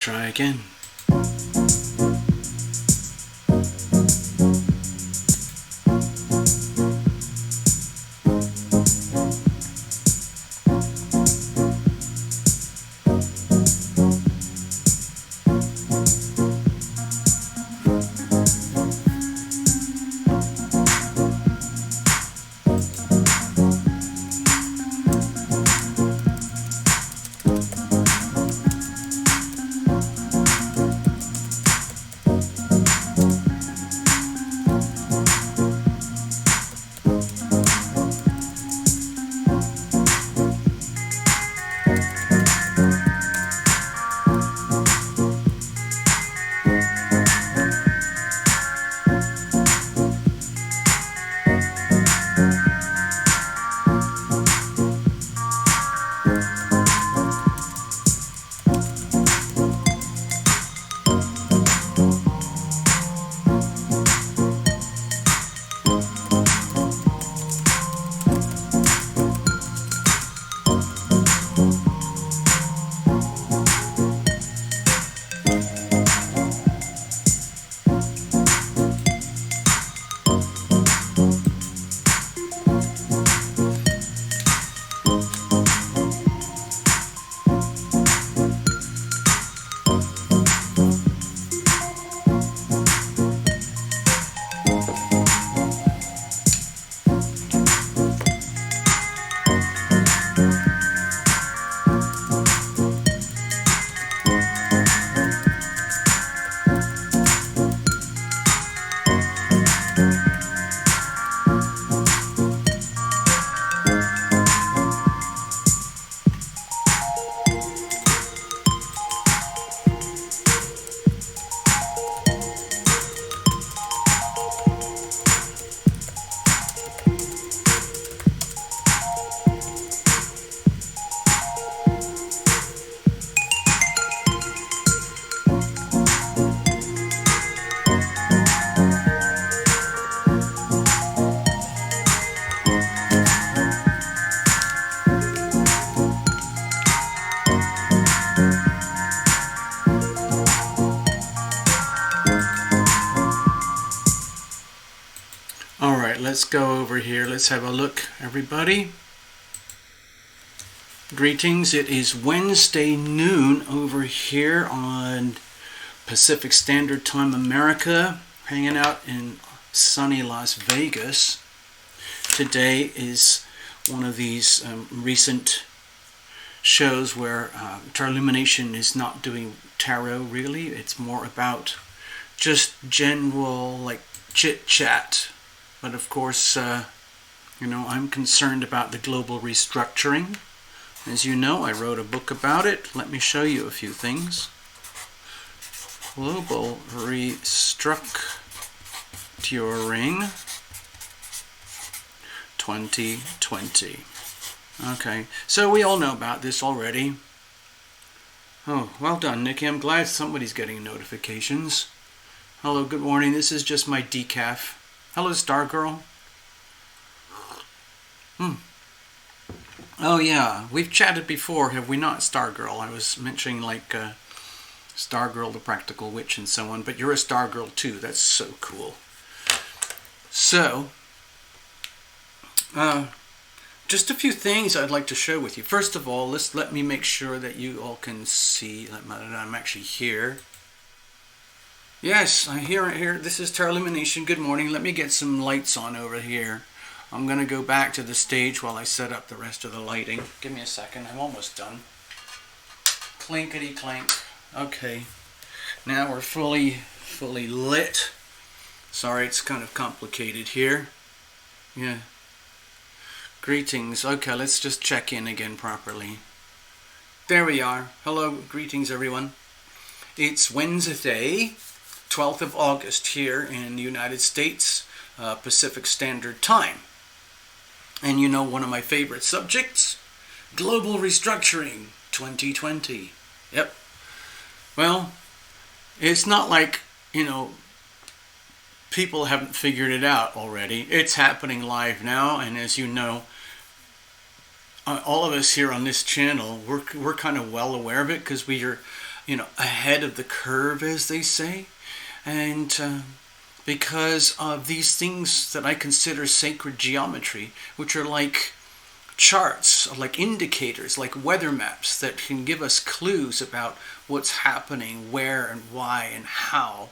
Try again. Let's go over here. Let's have a look, everybody. Greetings. It is Wednesday noon over here on Pacific Standard Time America, hanging out in sunny Las Vegas. Today is one of these recent shows where Lumination is not doing tarot really. It's more about just general like chit chat. But of course, I'm concerned about the global restructuring. As you know, I wrote a book about it. Let me show you a few things. Global Restructuring 2020. Okay, so we all know about this already. Oh, well done, Nikki. I'm glad somebody's getting notifications. Hello, good morning. This is just my decaf. Hello, Stargirl. Oh yeah, we've chatted before, have we not, Stargirl? I was mentioning like Stargirl, the Practical Witch, and so on. But you're a Stargirl too. That's so cool. So, just a few things I'd like to share with you. First of all, let me make sure that you all can see that I'm actually here. Yes, I hear it here. This is Tarot Illumination. Good morning. Let me get some lights on over here. I'm going to go back to the stage while I set up the rest of the lighting. Give me a second. I'm almost done. Clinkety clank. Okay. Now we're fully lit. Sorry, it's kind of complicated here. Yeah. Greetings. Okay, let's just check in again properly. There we are. Hello. Greetings, everyone. It's Wednesday, 12th of August here in the United States, Pacific Standard Time. And you know one of my favorite subjects, Global Restructuring 2020. Yep. Well, it's not like, people haven't figured it out already. It's happening live now, and as you know, all of us here on this channel, we're kind of well aware of it because we are, ahead of the curve, as they say. And because of these things that I consider sacred geometry, which are like charts, like indicators, like weather maps that can give us clues about what's happening, where and why and how.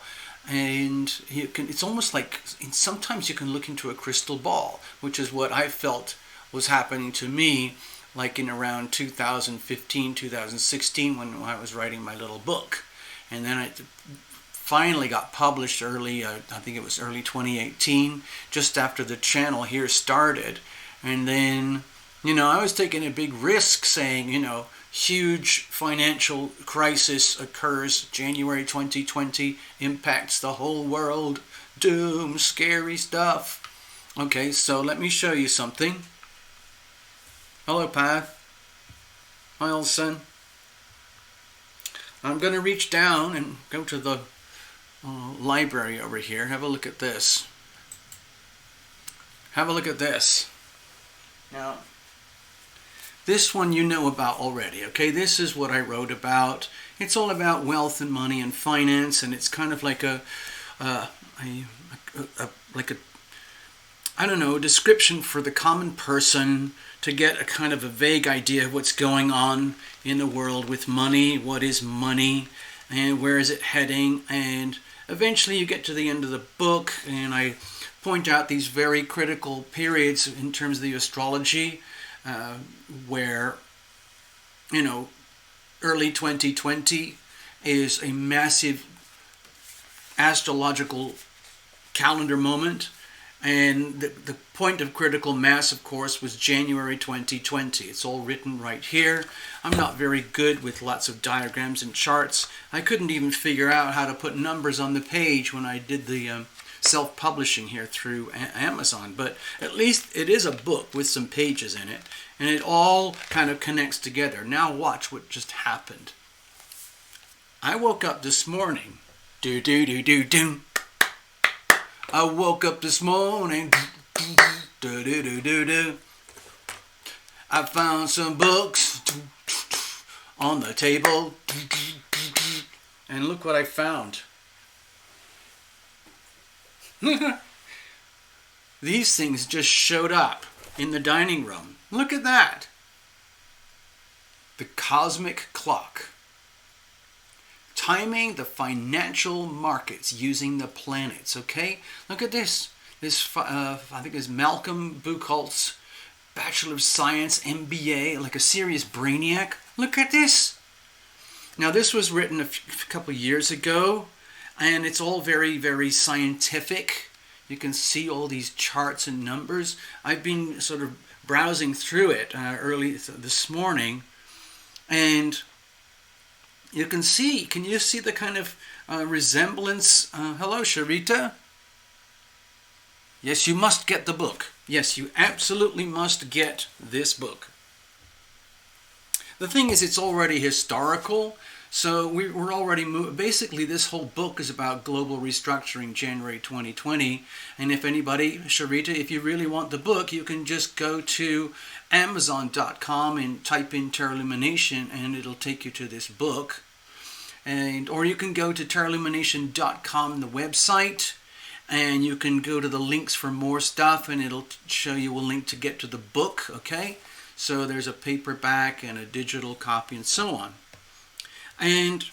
And it's almost like sometimes you can look into a crystal ball, which is what I felt was happening to me, like in around 2015, 2016, when I was writing my little book. And then it finally got published I think it was early 2018, just after the channel here started. And then I was taking a big risk saying, huge financial crisis occurs January 2020, impacts the whole world, doom, scary stuff. Okay, so let me show you something. Hello, Pat. Hi, old son. I'm going to reach down and go to the library over here. Have a look at this. Have a look at this. Now, this one you know about already, okay? This is what I wrote about. It's all about wealth and money and finance, and it's kind of like a description for the common person to get a kind of a vague idea of what's going on in the world with money, what is money, and where is it heading. And eventually you get to the end of the book, and I point out these very critical periods in terms of the astrology, where, early 2020 is a massive astrological calendar moment. And the point of critical mass, of course, was January 2020. It's all written right here. I'm not very good with lots of diagrams and charts. I couldn't even figure out how to put numbers on the page when I did the self-publishing here through Amazon. But at least it is a book with some pages in it. And it all kind of connects together. Now watch what just happened. I woke up this morning. Do-do-do-do-do. I woke up this morning. Do-do-do-do-do. I found some books on the table. And look what I found. These things just showed up in the dining room. Look at that. The cosmic clock. Timing the financial markets using the planets, okay? Look at this. I think it's Malcolm Buchholz's Bachelor of Science, MBA, like a serious brainiac. Look at this. Now, this was written a couple of years ago, and it's all very, very scientific. You can see all these charts and numbers. I've been sort of browsing through it early this morning, and you can you see the kind of resemblance? Hello, Sharita. Yes, you must get the book. Yes, you absolutely must get this book. The thing is, it's already historical, so we're already basically, this whole book is about global restructuring, January 2020. And if anybody, Sharita, if you really want the book, you can just go to Amazon.com and type in Terralumination, and it'll take you to this book. Or you can go to Terralumination.com, the website, and you can go to the links for more stuff, and it'll show you a link to get to the book, okay? So there's a paperback and a digital copy and so on. And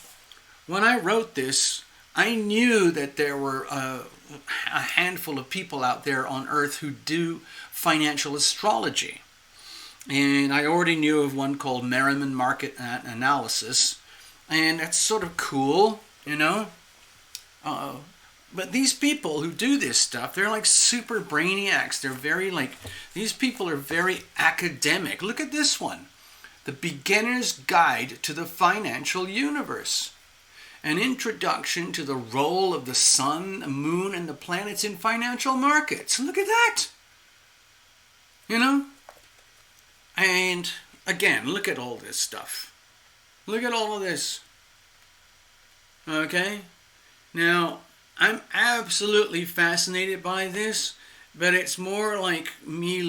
when I wrote this, I knew that there were a handful of people out there on Earth who do financial astrology. And I already knew of one called Merriman Market Analysis. And that's sort of cool, But these people who do this stuff, they're like super brainiacs. They're very these people are very academic. Look at this one. The Beginner's Guide to the Financial Universe. An introduction to the role of the sun, the moon, and the planets in financial markets. Look at that. And again, look at all this stuff. Look at all of this. Okay? Now, I'm absolutely fascinated by this, but it's more like me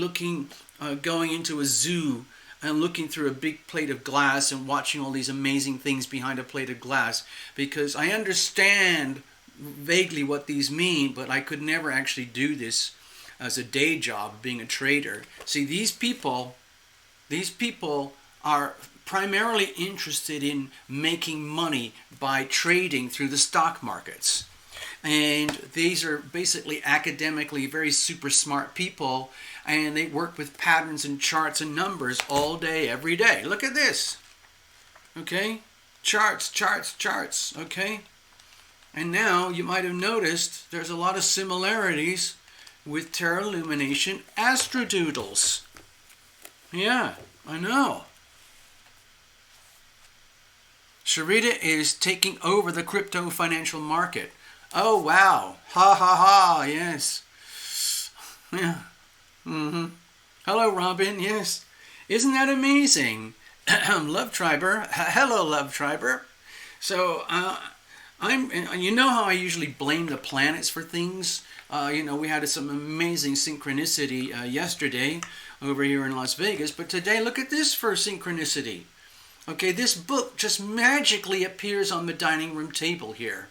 going into a zoo and looking through a big plate of glass and watching all these amazing things behind a plate of glass, because I understand vaguely what these mean, but I could never actually do this as a day job, being a trader. See, these people are primarily interested in making money by trading through the stock markets. And these are basically academically very super smart people, and they work with patterns and charts and numbers all day, every day. Look at this. Okay? Charts, charts, charts. Okay? And now you might have noticed there's a lot of similarities with Terra Illumination astrodoodles. Yeah, I know. Sharita is taking over the crypto financial market. Oh, wow. Ha, ha, ha. Yes. Yeah. Mm-hmm. Hello, Robin. Yes. Isn't that amazing? Love Triber. Hello, Love Triber. So, you know how I usually blame the planets for things? We had some amazing synchronicity yesterday over here in Las Vegas, but today, look at this for synchronicity. Okay, this book just magically appears on the dining room table here.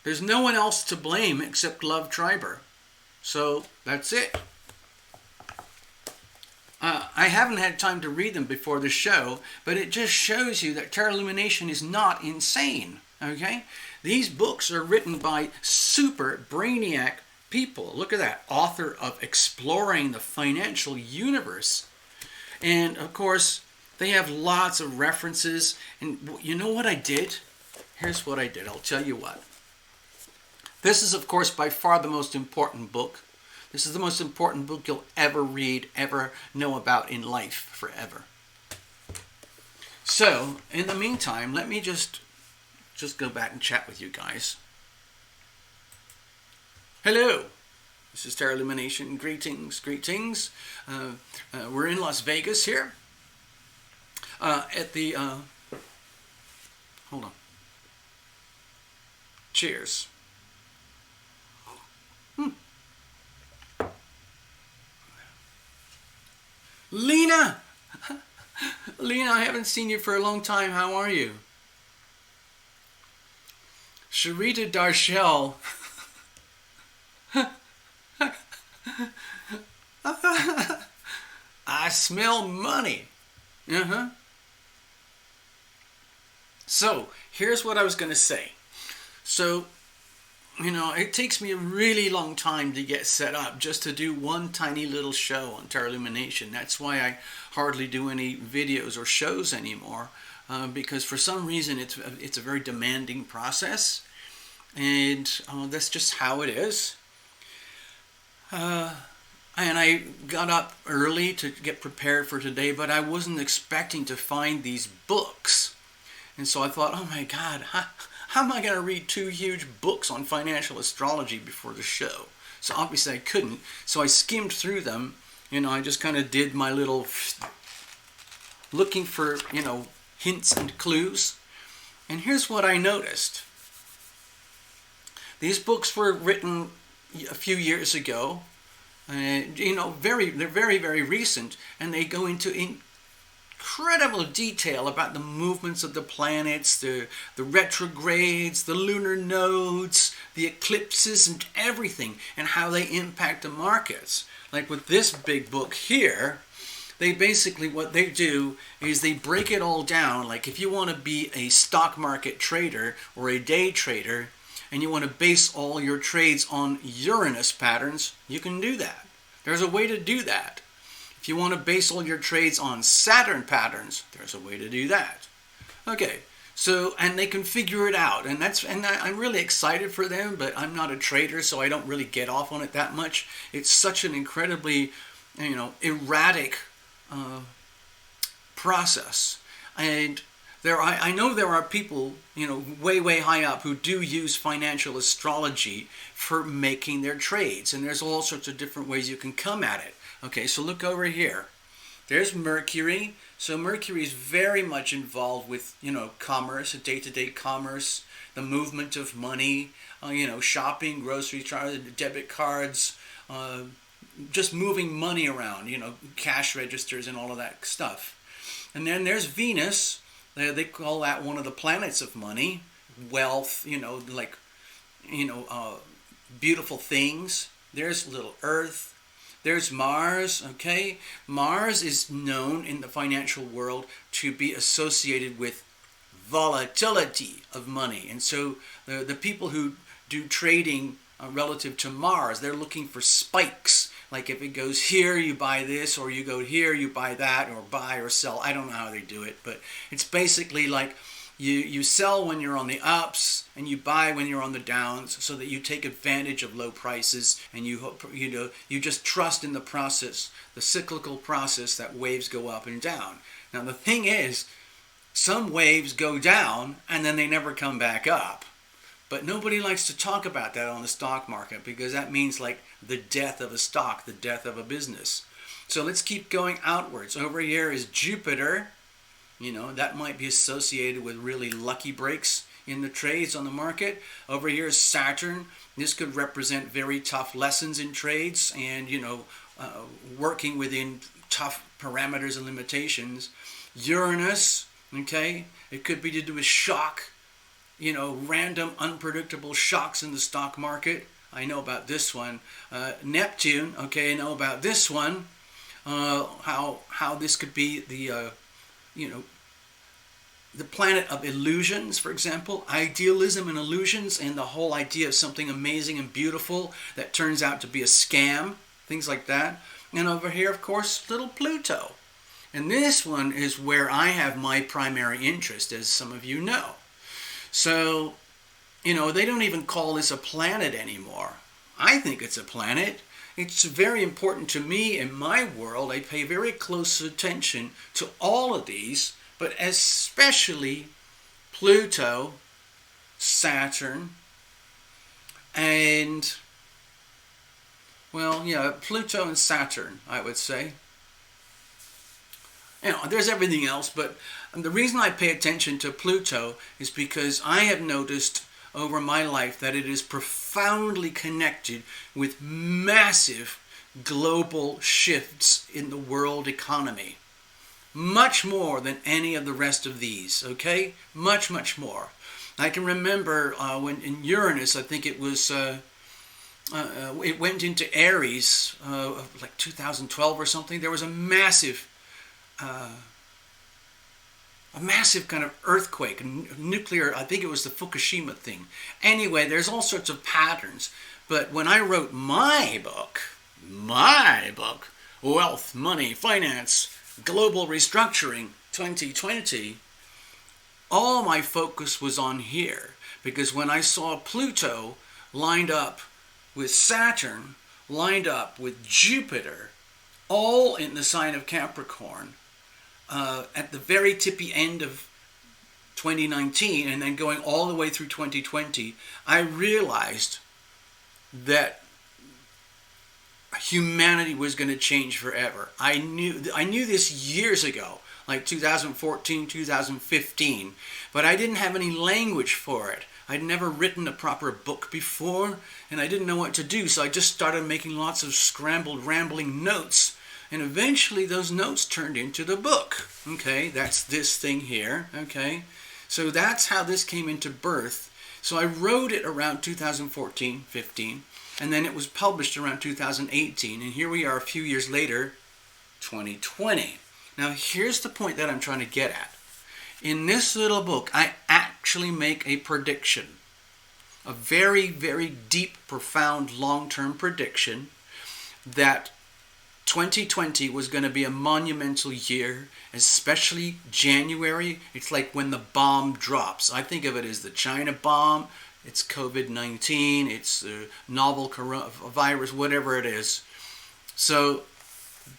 There's no one else to blame except Love Triber. So, that's it. I haven't had time to read them before the show, but it just shows you that Terra Illumination is not insane. Okay? These books are written by super brainiac people. Look at that. Author of Exploring the Financial Universe. And, of course, they have lots of references. And you know what I did? Here's what I did. I'll tell you what. This is, of course, by far the most important book. This is the most important book you'll ever read, ever know about in life, forever. So, in the meantime, let me just go back and chat with you guys. Hello. This is Terra Illumination. Greetings, greetings. We're in Las Vegas here. At the... hold on. Cheers. Lena! Lena, I haven't seen you for a long time. How are you? Sharita Darshell. I smell money. Uh-huh. So, here's what I was going to say. So, it takes me a really long time to get set up just to do one tiny little show on Terra Illumination. That's why I hardly do any videos or shows anymore, because for some reason it's a very demanding process, and that's just how it is. And I got up early to get prepared for today, but I wasn't expecting to find these books. And so I thought, oh my God, how am I going to read 2 huge books on financial astrology before the show? So obviously I couldn't. So I skimmed through them. I just kind of did my little looking for, hints and clues. And here's what I noticed. These books were written a few years ago. They're very, very recent, and they go into incredible detail about the movements of the planets, the retrogrades, the lunar nodes, the eclipses, and everything, and how they impact the markets. Like with this big book here, they basically, what they do is they break it all down. Like if you want to be a stock market trader or a day trader, and you want to base all your trades on Uranus patterns, you can do that. There's a way to do that. If you want to base all your trades on Saturn patterns, there's a way to do that. Okay, so, and they can figure it out, and I'm really excited for them, but I'm not a trader, so I don't really get off on it that much. It's such an incredibly, erratic process. And I know there are people, way, way high up who do use financial astrology for making their trades, and there's all sorts of different ways you can come at it. Okay, so look over here. There's Mercury. So Mercury is very much involved with, commerce, day-to-day commerce, the movement of money, shopping, grocery, debit cards, just moving money around, cash registers and all of that stuff. And then there's Venus. They call that one of the planets of money, wealth, beautiful things. There's little Earth. There's Mars, okay? Mars is known in the financial world to be associated with volatility of money. And so the people who do trading relative to Mars, they're looking for spikes. Like if it goes here, you buy this, or you go here, you buy that, or buy or sell. I don't know how they do it, but it's basically like you sell when you're on the ups and you buy when you're on the downs, so that you take advantage of low prices, and you just trust in the process, the cyclical process that waves go up and down. Now the thing is, some waves go down and then they never come back up. But nobody likes to talk about that on the stock market, because that means like the death of a stock, the death of a business. So let's keep going outwards. Over here is Jupiter. That might be associated with really lucky breaks in the trades on the market. Over here is Saturn. This could represent very tough lessons in trades and, working within tough parameters and limitations. Uranus, okay, it could be to do with shock, random unpredictable shocks in the stock market. I know about this one. Neptune, okay, I know about this one. How this could be the planet of illusions, for example, idealism and illusions, and the whole idea of something amazing and beautiful that turns out to be a scam, things like that. And over here, of course, little Pluto. And this one is where I have my primary interest, as some of you know. So, they don't even call this a planet anymore. I think it's a planet. It's very important to me in my world. I pay very close attention to all of these, but especially Pluto, Saturn, and, Pluto and Saturn, I would say. There's everything else, but the reason I pay attention to Pluto is because I have noticed over my life that it is profoundly connected with massive global shifts in the world economy. Much more than any of the rest of these, okay? Much, much more. I can remember when in Uranus, I think it was, it went into Aries, like 2012 or something. There was a massive kind of earthquake, nuclear, I think it was the Fukushima thing. Anyway, there's all sorts of patterns. But when I wrote my book, Wealth, Money, Finance, Global Restructuring 2020, all my focus was on here. Because when I saw Pluto lined up with Saturn, lined up with Jupiter, all in the sign of Capricorn, at the very tippy end of 2019 and then going all the way through 2020, I realized that humanity was going to change forever. I knew this years ago, like 2014, 2015, but I didn't have any language for it. I'd never written a proper book before, and I didn't know what to do, so I just started making lots of scrambled, rambling notes. And eventually those notes turned into the book. Okay, that's this thing here. Okay, so that's how this came into birth. So I wrote it around 2014, 15, and then it was published around 2018. And here we are a few years later, 2020. Now here's the point that I'm trying to get at. In this little book, I actually make a prediction. A very, very deep, profound, long-term prediction that 2020 was going to be a monumental year, especially January. It's like when the bomb drops. I think of it as the China bomb. It's COVID-19. It's the novel coronavirus, whatever it is. So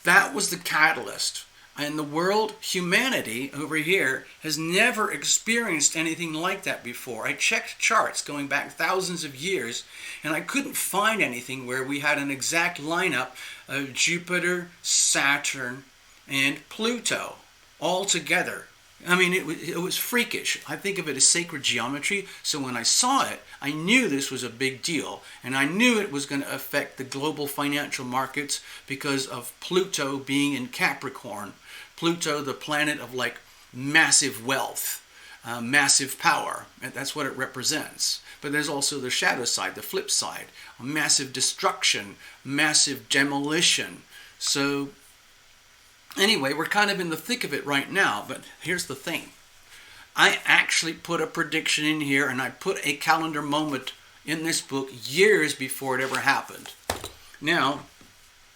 that was the catalyst. And the world, humanity over here, has never experienced anything like that before. I checked charts going back thousands of years, and I couldn't find anything where we had an exact lineup of Jupiter, Saturn, and Pluto all together I mean, it was freakish. I think of it as sacred geometry. So when I saw it, I knew this was a big deal. And I knew it was going to affect the global financial markets because of Pluto being in Capricorn. Pluto, the planet of like massive wealth, massive power. And that's what it represents. But there's also the shadow side, the flip side. Massive destruction, massive demolition. So anyway, we're kind of in the thick of it right now, but here's the thing. I actually put a prediction in here, and I put a calendar moment in this book years before it ever happened. Now,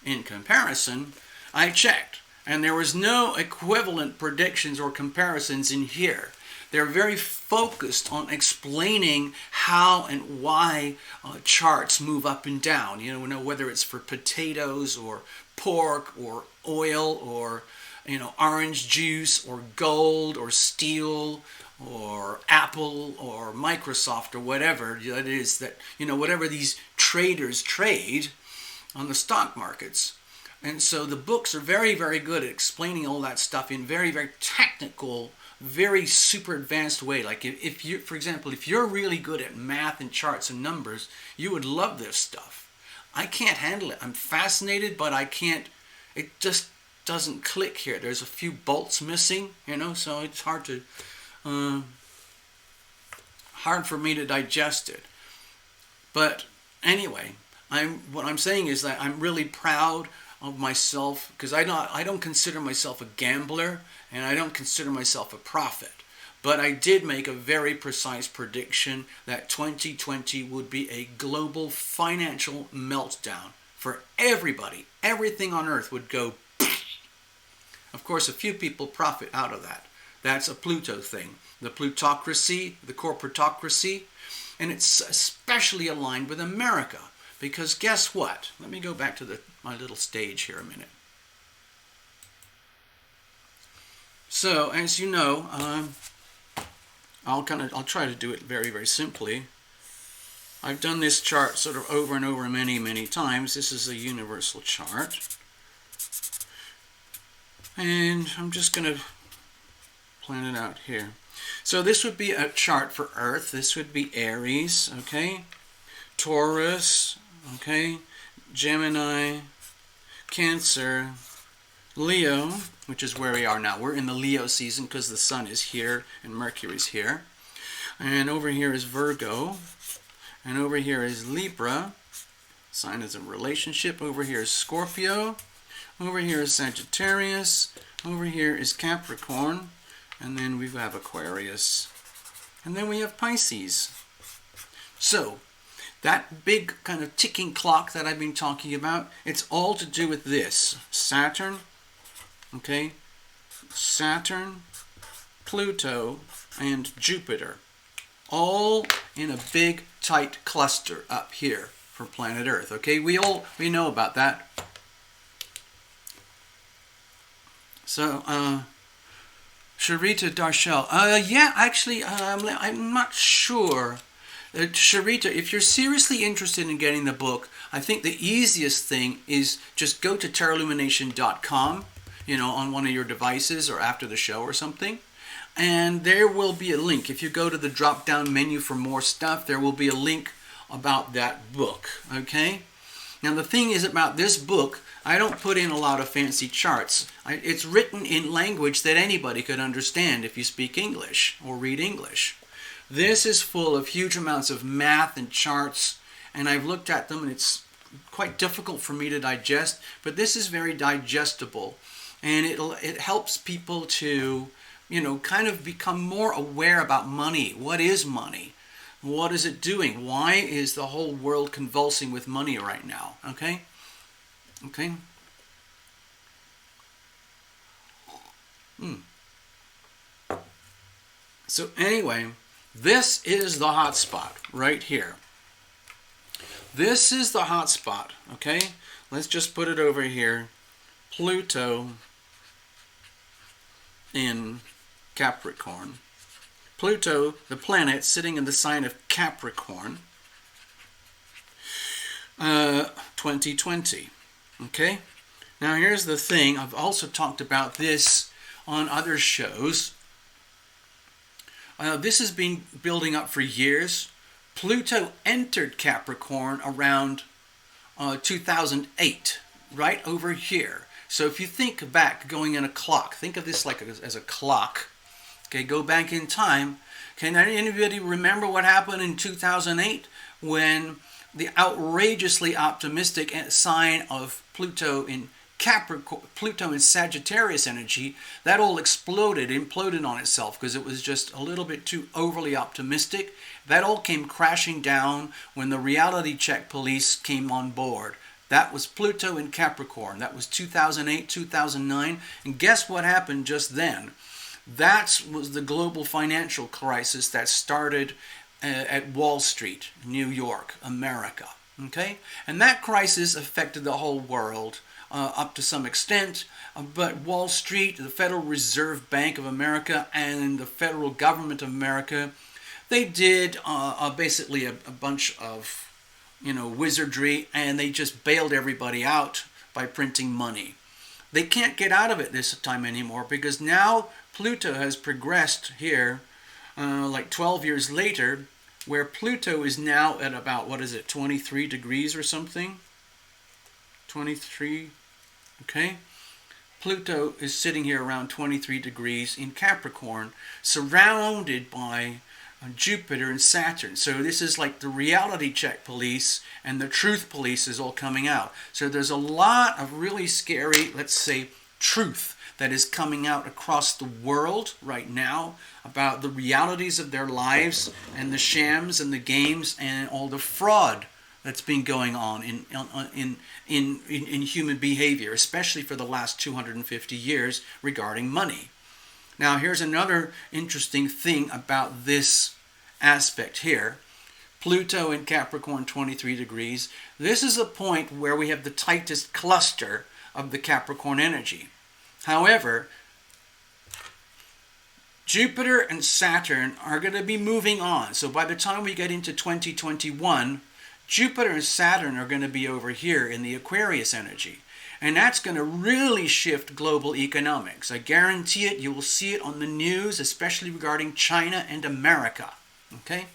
in comparison, I checked, and there was no equivalent predictions or comparisons in here. They're very focused on explaining how and why charts move up and down. You know, whether it's for potatoes or pork or oil or, orange juice or gold or steel or Apple or Microsoft or whatever it is that, whatever these traders trade on the stock markets. And so the books are very, very good at explaining all that stuff in very, very technical, very super advanced way. Like if you, for example, if you're really good at math and charts and numbers, you would love this stuff. I can't handle it. I'm fascinated, but I can't. It just doesn't click here. There's a few bolts missing, so it's hard for me to digest it. But anyway, what I'm saying is that I'm really proud of myself because I don't consider myself a gambler and I don't consider myself a prophet. But I did make a very precise prediction that 2020 would be a global financial meltdown for everybody. Everything on earth would go. Of course, a few people profit out of that. That's a Pluto thing. The plutocracy, the corporatocracy, and it's especially aligned with America. Because guess what? Let me go back to my little stage here a minute. So, as you know, I'll try to do it very, very simply. I've done this chart sort of over and over many, many times. This is a universal chart. And I'm just going to plan it out here. So this would be a chart for Earth. This would be Aries, okay? Taurus, okay? Gemini, Cancer, Leo, which is where we are now. We're in the Leo season because the Sun is here and Mercury's here. And over here is Virgo. And over here is Libra. Sign is a relationship. Over here is Scorpio. Over here is Sagittarius. Over here is Capricorn. And then we have Aquarius. And then we have Pisces. So, that big kind of ticking clock that I've been talking about, it's all to do with this. Saturn, okay? Saturn, Pluto, and Jupiter. All in a big, tight cluster up here for planet Earth, okay? We know about that. So, Sharita Darshell. Yeah, actually, I'm not sure. Sharita, if you're seriously interested in getting the book, I think the easiest thing is just go to terralumination.com, on one of your devices or after the show or something. And there will be a link. If you go to the drop-down menu for more stuff, there will be a link about that book, okay? Now, the thing is about this book, I don't put in a lot of fancy charts. It's written in language that anybody could understand if you speak English or read English. This is full of huge amounts of math and charts, and I've looked at them, and it's quite difficult for me to digest, but this is very digestible, and it helps people to, kind of become more aware about money. What is money? What is it doing? Why is the whole world convulsing with money right now? Okay? Okay? So anyway, this is the hot spot right here. This is the hot spot, okay? Let's just put it over here. Pluto in Capricorn. Pluto, the planet, sitting in the sign of Capricorn. 2020, okay? Now here's the thing. I've also talked about this on other shows. This has been building up for years. Pluto entered Capricorn around 2008, right over here. So if you think back, going in a clock, think of this like as a clock. Okay, go back in time. Can anybody remember what happened in 2008 when the outrageously optimistic sign of Pluto in Capricorn, Pluto in Sagittarius energy, that all imploded on itself because it was just a little bit too overly optimistic. That all came crashing down when the reality check police came on board. That was Pluto in Capricorn. That was 2008, 2009. And guess what happened just then? That was the global financial crisis that started at Wall Street, New York, America. Okay? And that crisis affected the whole world up to some extent. But Wall Street, the Federal Reserve Bank of America, and the federal government of America, they did basically a bunch of wizardry, and they just bailed everybody out by printing money. They can't get out of it this time anymore because now Pluto has progressed here like 12 years later, where Pluto is now at about, 23 degrees or something? 23, okay? Pluto is sitting here around 23 degrees in Capricorn, surrounded by Jupiter and Saturn. So this is like the reality check police and the truth police is all coming out. So there's a lot of really scary, let's say, truth that is coming out across the world right now about the realities of their lives and the shams and the games and all the fraud that's been going on in human behavior, especially for the last 250 years regarding money. Now, here's another interesting thing about this aspect here. Pluto in Capricorn, 23 degrees. This is a point where we have the tightest cluster of the Capricorn energy. However, Jupiter and Saturn are going to be moving on. So by the time we get into 2021, Jupiter and Saturn are going to be over here in the Aquarius energy. And that's going to really shift global economics. I guarantee it. You will see it on the news, especially regarding China and America. Okay?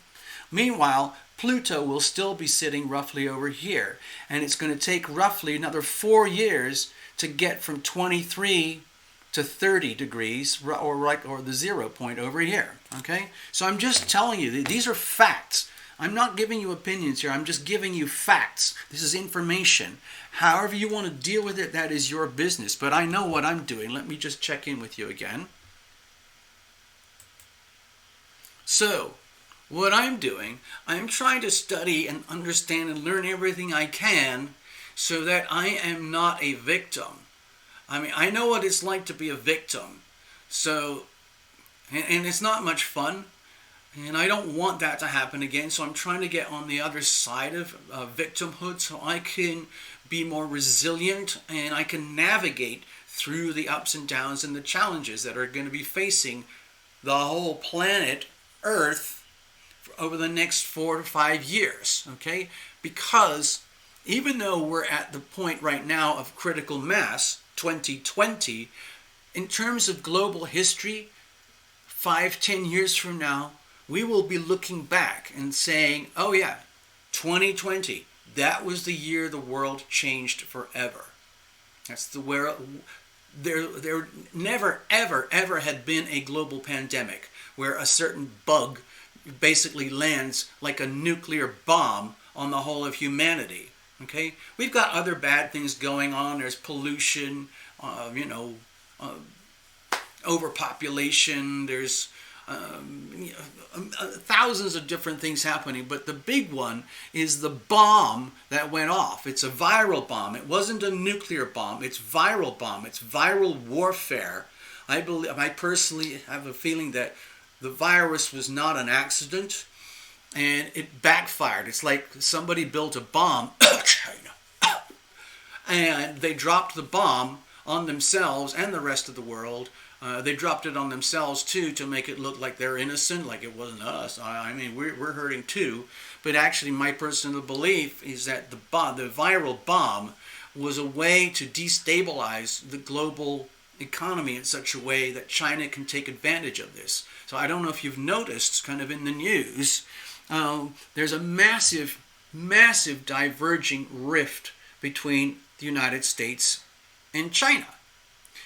Meanwhile, Pluto will still be sitting roughly over here. And it's going to take roughly another 4 years to get from 23 to 30 degrees, or the 0 point over here. Okay? So I'm just telling you, these are facts. I'm not giving you opinions here. I'm just giving you facts. This is information. However you want to deal with it, that is your business. But I know what I'm doing. Let me just check in with you again. So, what I'm doing, I'm trying to study and understand and learn everything I can so that I am not a victim. I mean, I know what it's like to be a victim. So, and it's not much fun. And I don't want that to happen again, so I'm trying to get on the other side of victimhood so I can be more resilient and I can navigate through the ups and downs and the challenges that are going to be facing the whole planet Earth over the next 4 to 5 years, okay? Because even though we're at the point right now of critical mass, 2020, in terms of global history, 5-10 years from now, we will be looking back and saying, oh yeah, 2020, that was the year the world changed forever. That's where there never, ever, ever had been a global pandemic where a certain bug basically lands like a nuclear bomb on the whole of humanity. Okay? We've got other bad things going on. There's pollution, overpopulation, there's thousands of different things happening, but the big one is the bomb that went off. It's a viral bomb. It wasn't a nuclear bomb. It's viral bomb. It's viral warfare. I personally have a feeling that the virus was not an accident, and it backfired. It's like somebody built a bomb, China, and they dropped the bomb on themselves and the rest of the world. They dropped it on themselves too to make it look like they're innocent, like it wasn't us. I mean, we're hurting too. But actually, my personal belief is that the viral bomb was a way to destabilize the global economy in such a way that China can take advantage of this. So I don't know if you've noticed, kind of in the news, there's a massive, massive diverging rift between the United States and China.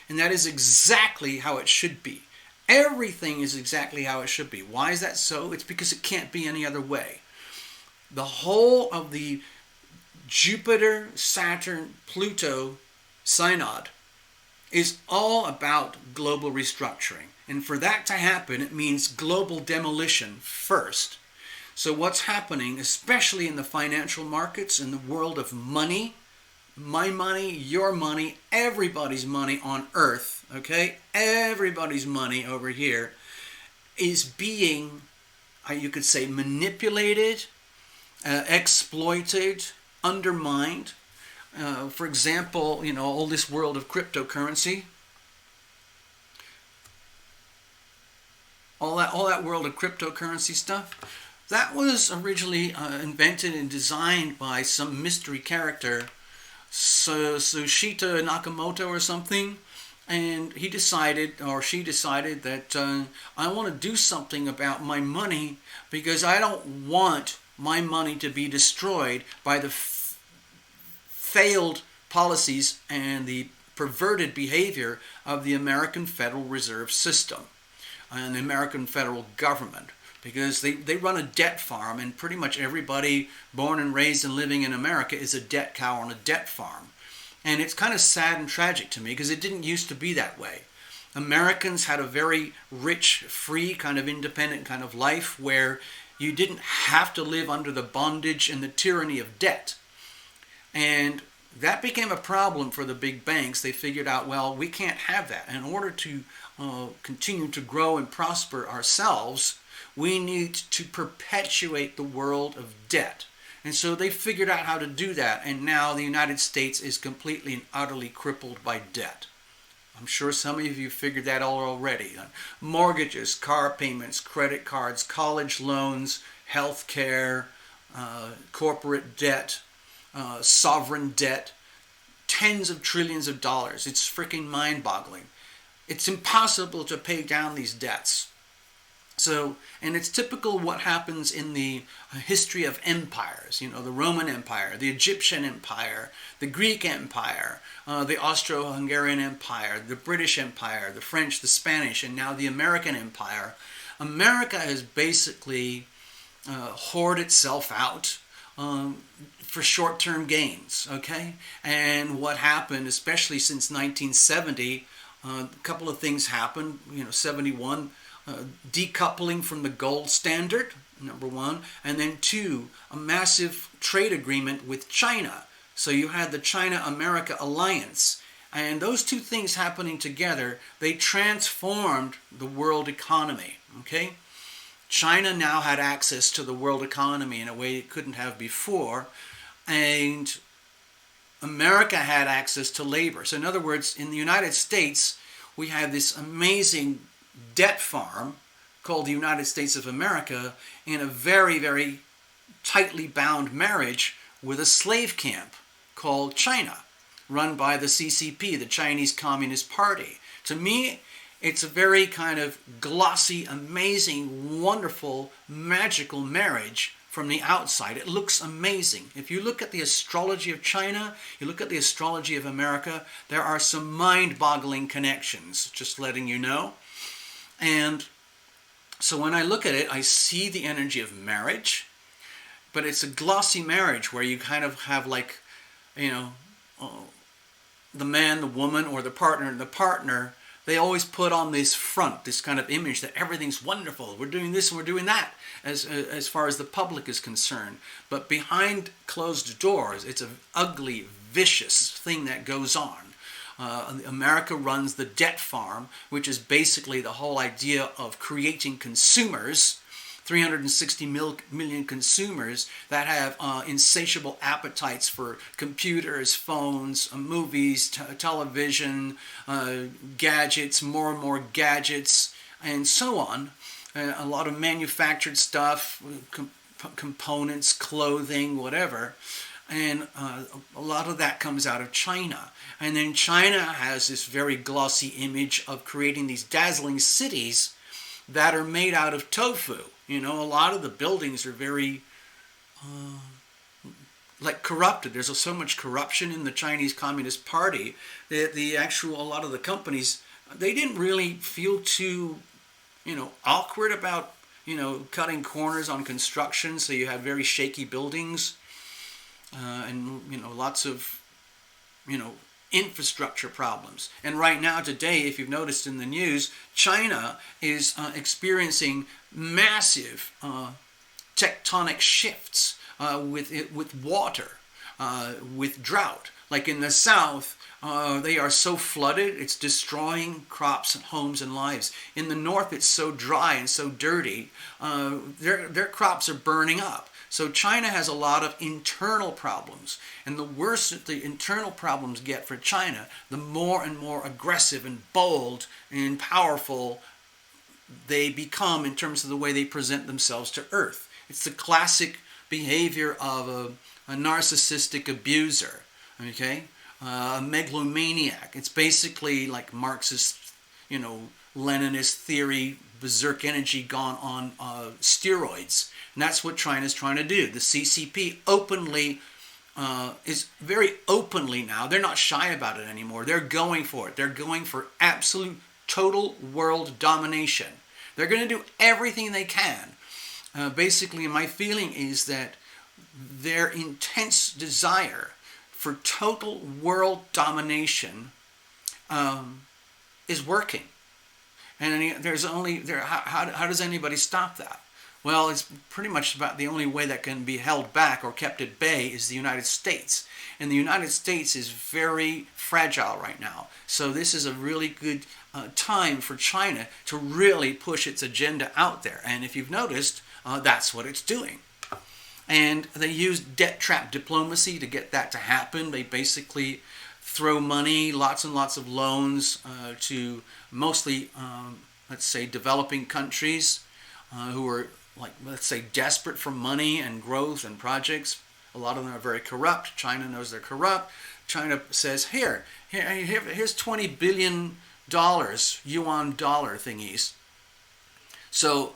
And that is exactly how it should be. Everything is exactly how it should be. Why is that so? It's because it can't be any other way. The whole of the Jupiter, Saturn, Pluto synod is all about global restructuring. And for that to happen, it means global demolition first. So what's happening, especially in the financial markets, in the world of money, my money, your money, everybody's money on Earth, okay? Everybody's money over here is being, you could say, manipulated, exploited, undermined. For example, all this world of cryptocurrency, all that world of cryptocurrency stuff, that was originally invented and designed by some mystery character, Sushita Nakamoto or something, and he decided, or she decided, that I want to do something about my money because I don't want my money to be destroyed by the failed policies and the perverted behavior of the American Federal Reserve System and the American federal government, because they run a debt farm, and pretty much everybody born and raised and living in America is a debt cow on a debt farm. And it's kind of sad and tragic to me because it didn't used to be that way. Americans had a very rich, free, kind of independent kind of life where you didn't have to live under the bondage and the tyranny of debt. And that became a problem for the big banks. They figured out, well, we can't have that. In order to continue to grow and prosper ourselves, we need to perpetuate the world of debt. And so they figured out how to do that. And now the United States is completely and utterly crippled by debt. I'm sure some of you figured that out already. Mortgages, car payments, credit cards, college loans, health care, corporate debt, sovereign debt, tens of trillions of dollars. It's freaking mind-boggling. It's impossible to pay down these debts. So, and it's typical what happens in the history of empires, the Roman Empire, the Egyptian Empire, the Greek Empire, the Austro-Hungarian Empire, the British Empire, the French, the Spanish, and now the American Empire. America has basically hoarded itself out for short-term gains, okay? And what happened, especially since 1970, a couple of things happened, 71, decoupling from the gold standard, number one, and then two, a massive trade agreement with China. So you had the China-America alliance, and those two things happening together, they transformed the world economy, okay? China now had access to the world economy in a way it couldn't have before, and America had access to labor. So in other words, in the United States, we have this amazing debt farm called the United States of America in a very, very tightly bound marriage with a slave camp called China, run by the CCP, the Chinese Communist Party. To me, it's a very kind of glossy, amazing, wonderful, magical marriage from the outside. It looks amazing. If you look at the astrology of China, you look at the astrology of America, there are some mind-boggling connections, just letting you know. And so when I look at it, I see the energy of marriage, but it's a glossy marriage where you kind of have like, the man, the woman, or the partner, they always put on this front, this kind of image that everything's wonderful. We're doing this and we're doing that as far as the public is concerned. But behind closed doors, it's an ugly, vicious thing that goes on. America runs the debt farm, which is basically the whole idea of creating consumers, 360 million consumers that have insatiable appetites for computers, phones, movies, television, gadgets, more and more gadgets, and so on. A lot of manufactured stuff, components, clothing, whatever. And a lot of that comes out of China. And then China has this very glossy image of creating these dazzling cities that are made out of tofu. You know, a lot of the buildings are very like corrupted. There's so much corruption in the Chinese Communist Party that a lot of the companies, they didn't really feel too, awkward about, cutting corners on construction. So you have very shaky buildings and, lots of, infrastructure problems. And right now, today, if you've noticed in the news, China is experiencing massive tectonic shifts with water, with drought. Like in the south, they are so flooded, it's destroying crops and homes and lives. In the north, it's so dry and so dirty, their crops are burning up. So China has a lot of internal problems. And the worse that the internal problems get for China, the more and more aggressive and bold and powerful they become in terms of the way they present themselves to Earth. It's the classic behavior of a narcissistic abuser, okay? A megalomaniac. It's basically like Marxist, Leninist theory, berserk energy gone on steroids. And that's what China's trying to do. The CCP openly is very openly now. They're not shy about it anymore. They're going for it. They're going for absolute, total world domination. They're going to do everything they can. Basically, my feeling is that their intense desire for total world domination is working. And how does anybody stop that? Well, it's pretty much about the only way that can be held back or kept at bay is the United States. And the United States is very fragile right now. So this is a really good time for China to really push its agenda out there. And if you've noticed, that's what it's doing. And they use debt trap diplomacy to get that to happen. They basically throw money, lots and lots of loans to mostly, let's say, developing countries who are, like, let's say, desperate for money and growth and projects. A lot of them are very corrupt. China knows they're corrupt. China says, here's $20 billion yuan dollar thingies. So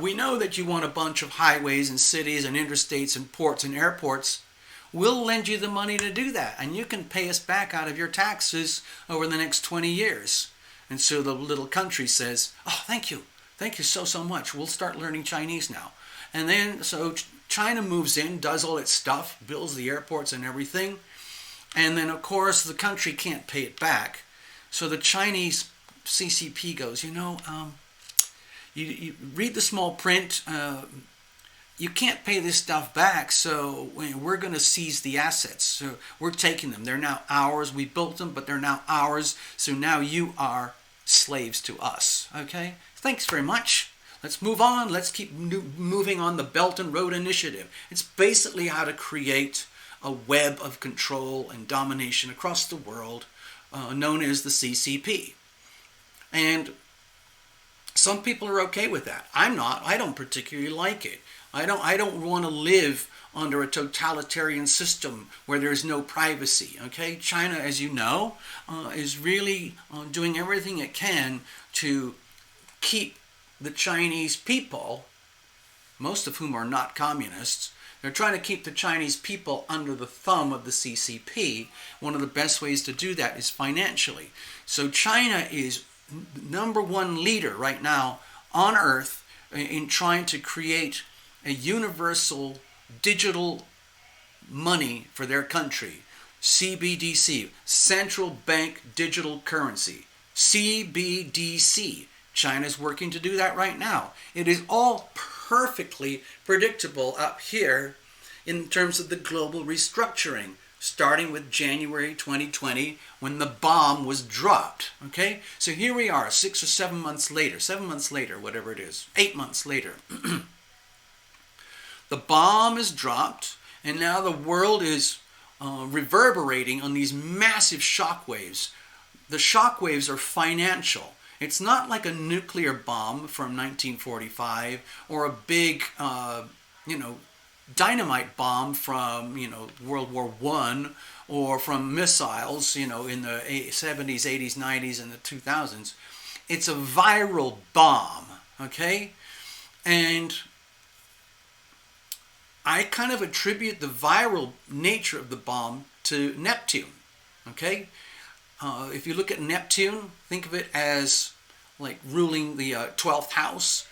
we know that you want a bunch of highways and cities and interstates and ports and airports. We'll lend you the money to do that, and you can pay us back out of your taxes over the next 20 years. And so the little country says, oh, thank you. Thank you so much. We'll start learning Chinese now. And then, so China moves in, does all its stuff, builds the airports and everything. And then, of course, the country can't pay it back. So the Chinese CCP goes, you read the small print, you can't pay this stuff back, so we're going to seize the assets. So we're taking them. They're now ours. We built them, but they're now ours. So now you are slaves to us. Okay? Thanks very much. Let's move on. Let's keep moving on the Belt and Road Initiative. It's basically how to create a web of control and domination across the world known as the CCP. And some people are okay with that. I'm not. I don't particularly like it. I don't want to live under a totalitarian system where there's no privacy. Okay, China, as you know, is really doing everything it can to keep the Chinese people, most of whom are not communists, they're trying to keep the Chinese people under the thumb of the CCP. One of the best ways to do that is financially. So China is number one leader right now on Earth in trying to create a universal digital money for their country. CBDC, Central Bank Digital Currency. CBDC. China's working to do that right now. It is all perfectly predictable up here in terms of the global restructuring, starting with January 2020 when the bomb was dropped. Okay? So here we are 6 or 7 months later, whatever it is, 8 months later. The bomb is dropped, and now the world is reverberating on these massive shock waves. The shock waves are financial. It's not like a nuclear bomb from 1945 or a big, dynamite bomb from, World War One, or from missiles, in the 70s, 80s, 90s, and the 2000s. It's a viral bomb, okay? And I kind of attribute the viral nature of the bomb to Neptune, okay? If you look at Neptune, think of it as like ruling the 12th house,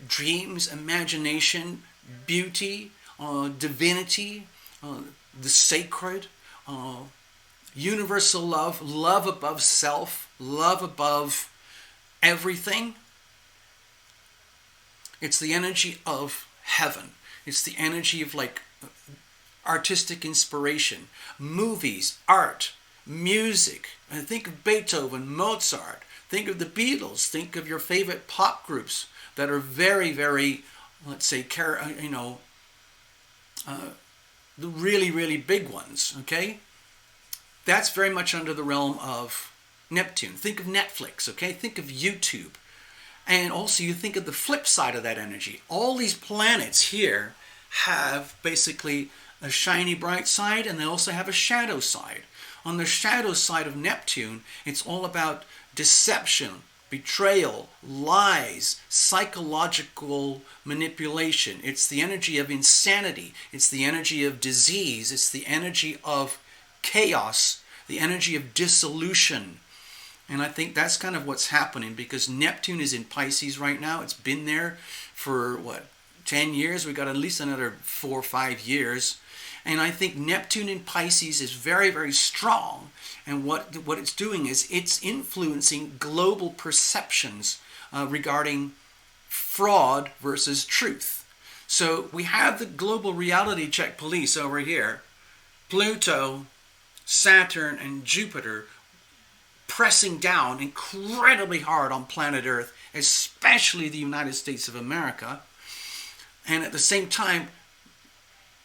dreams, imagination, beauty, divinity, the sacred, universal love, love above self, love above everything. It's the energy of heaven. It's the energy of like artistic inspiration, movies, art, music. And think of Beethoven, Mozart. Think of the Beatles. Think of your favorite pop groups that are very, very, let's say, the really, really big ones, okay? That's very much under the realm of Neptune. Think of Netflix, okay? Think of YouTube. And also you think of the flip side of that energy. All these planets here have basically a shiny bright side, and they also have a shadow side. On the shadow side of Neptune, it's all about deception, betrayal, lies, psychological manipulation. It's the energy of insanity. It's the energy of disease. It's the energy of chaos, the energy of dissolution. And I think that's kind of what's happening, because Neptune is in Pisces right now. It's been there for, 10 years? We got at least another 4 or 5 years. And I think Neptune in Pisces is very, very strong. And what it's doing is it's influencing global perceptions regarding fraud versus truth. So we have the global reality check police over here. Pluto, Saturn, and Jupiter pressing down incredibly hard on planet Earth, especially the United States of America. And at the same time,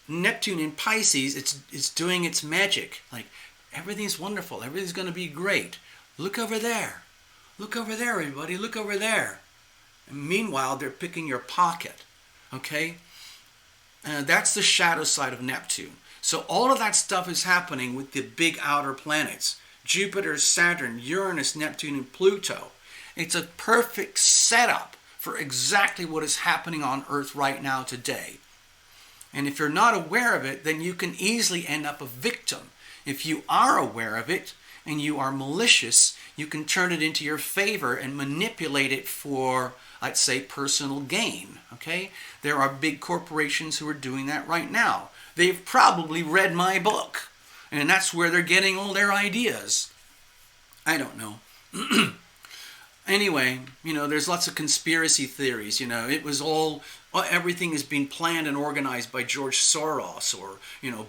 Neptune in Pisces, it's doing its magic. Like, everything's wonderful. Everything's going to be great. Look over there. Look over there, everybody. Look over there. And meanwhile, they're picking your pocket. Okay? That's the shadow side of Neptune. So all of that stuff is happening with the big outer planets. Jupiter, Saturn, Uranus, Neptune, and Pluto. It's a perfect setup for exactly what is happening on Earth right now today. And if you're not aware of it, then you can easily end up a victim. If you are aware of it and you are malicious, you can turn it into your favor and manipulate it for, let's say, personal gain. Okay? There are big corporations who are doing that right now. They've probably read my book, and that's where they're getting all their ideas. I don't know. Anyway, there's lots of conspiracy theories. It was everything is being planned and organized by George Soros, or,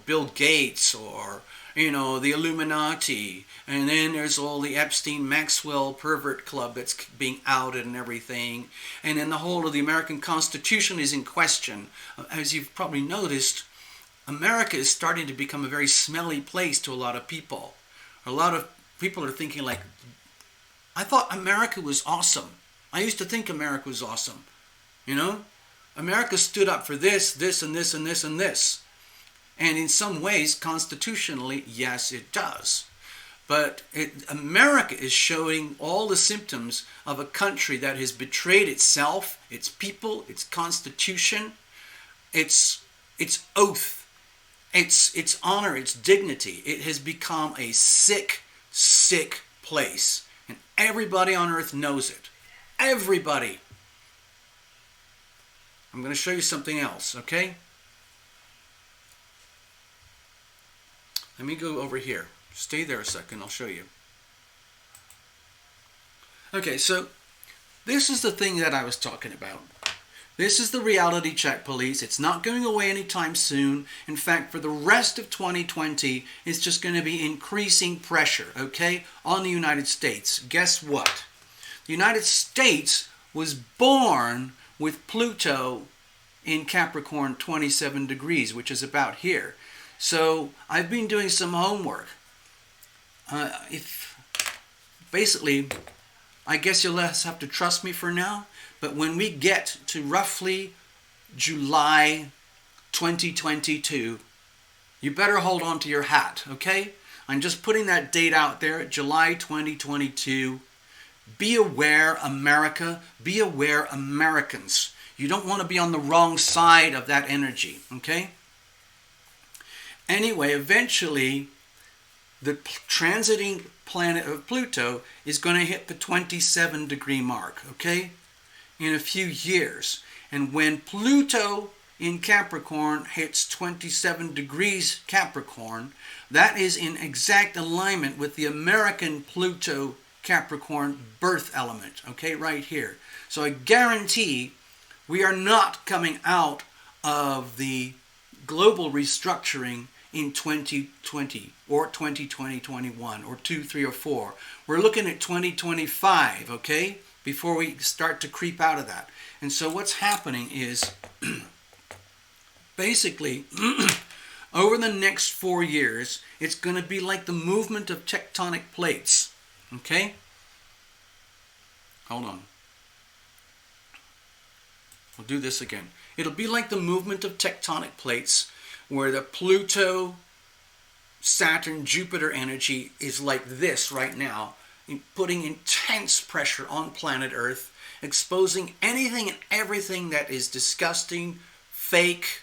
Bill Gates, or, the Illuminati. And then there's all the Epstein-Maxwell pervert club that's being outed and everything. And then the whole of the American Constitution is in question. As you've probably noticed, America is starting to become a very smelly place to a lot of people. A lot of people are thinking like, I thought America was awesome. I used to think America was awesome. America stood up for this, and this, and this, and this. And in some ways, constitutionally, yes, it does. But America is showing all the symptoms of a country that has betrayed itself, its people, its constitution, its oath, its honor, its dignity. It has become a sick, sick place. And everybody on earth knows it. Everybody. I'm going to show you something else, okay? Let me go over here. Stay there a second, I'll show you. Okay, so this is the thing that I was talking about. This is the reality check police. It's not going away anytime soon. In fact, for the rest of 2020, it's just going to be increasing pressure, okay, on the United States. Guess what? The United States was born with Pluto in Capricorn 27 degrees, which is about here. So I've been doing some homework. Basically, I guess you'll have to trust me for now. But when we get to roughly July 2022. You better hold on to your hat, okay? I'm just putting that date out there, July 2022. Be aware, America. Be aware, Americans. You don't want to be on the wrong side of that energy, okay? Anyway, eventually, the transiting planet of Pluto is going to hit the 27 degree mark, okay? In a few years. And when Pluto in Capricorn hits 27 degrees Capricorn, that is in exact alignment with the American Pluto Capricorn birth element, okay, right here. So I guarantee we are not coming out of the global restructuring in 2020 or 2021 or 2, 3, or 4. We're looking at 2025, okay, before we start to creep out of that. And so what's happening is basically over the next 4 years, it's going to be like the movement of tectonic plates, okay? Hold on. We'll do this again. It'll be like the movement of tectonic plates where the Pluto, Saturn, Jupiter energy is like this right now, putting intense pressure on planet Earth, exposing anything and everything that is disgusting, fake,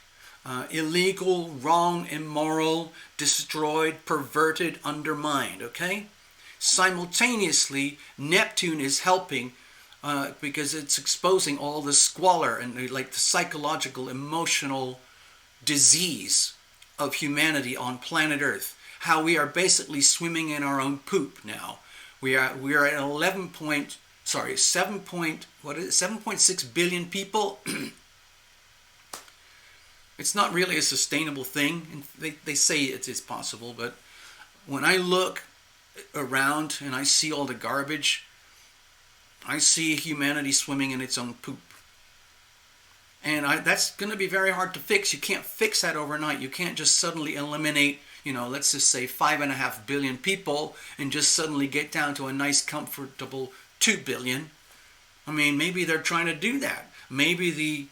illegal, wrong, immoral, destroyed, perverted, undermined, okay? Simultaneously, Neptune is helping because it's exposing all the squalor and like the psychological, emotional disease of humanity on planet Earth. How we are basically swimming in our own poop now. We are at 7.6 billion people. It's not really a sustainable thing. They say it is possible, but when I look around and I see all the garbage, I see humanity swimming in its own poop. And that's going to be very hard to fix. You can't fix that overnight. You can't just suddenly eliminate, let's just say 5.5 billion people and just suddenly get down to a nice, comfortable 2 billion. I mean, maybe they're trying to do that. Maybe the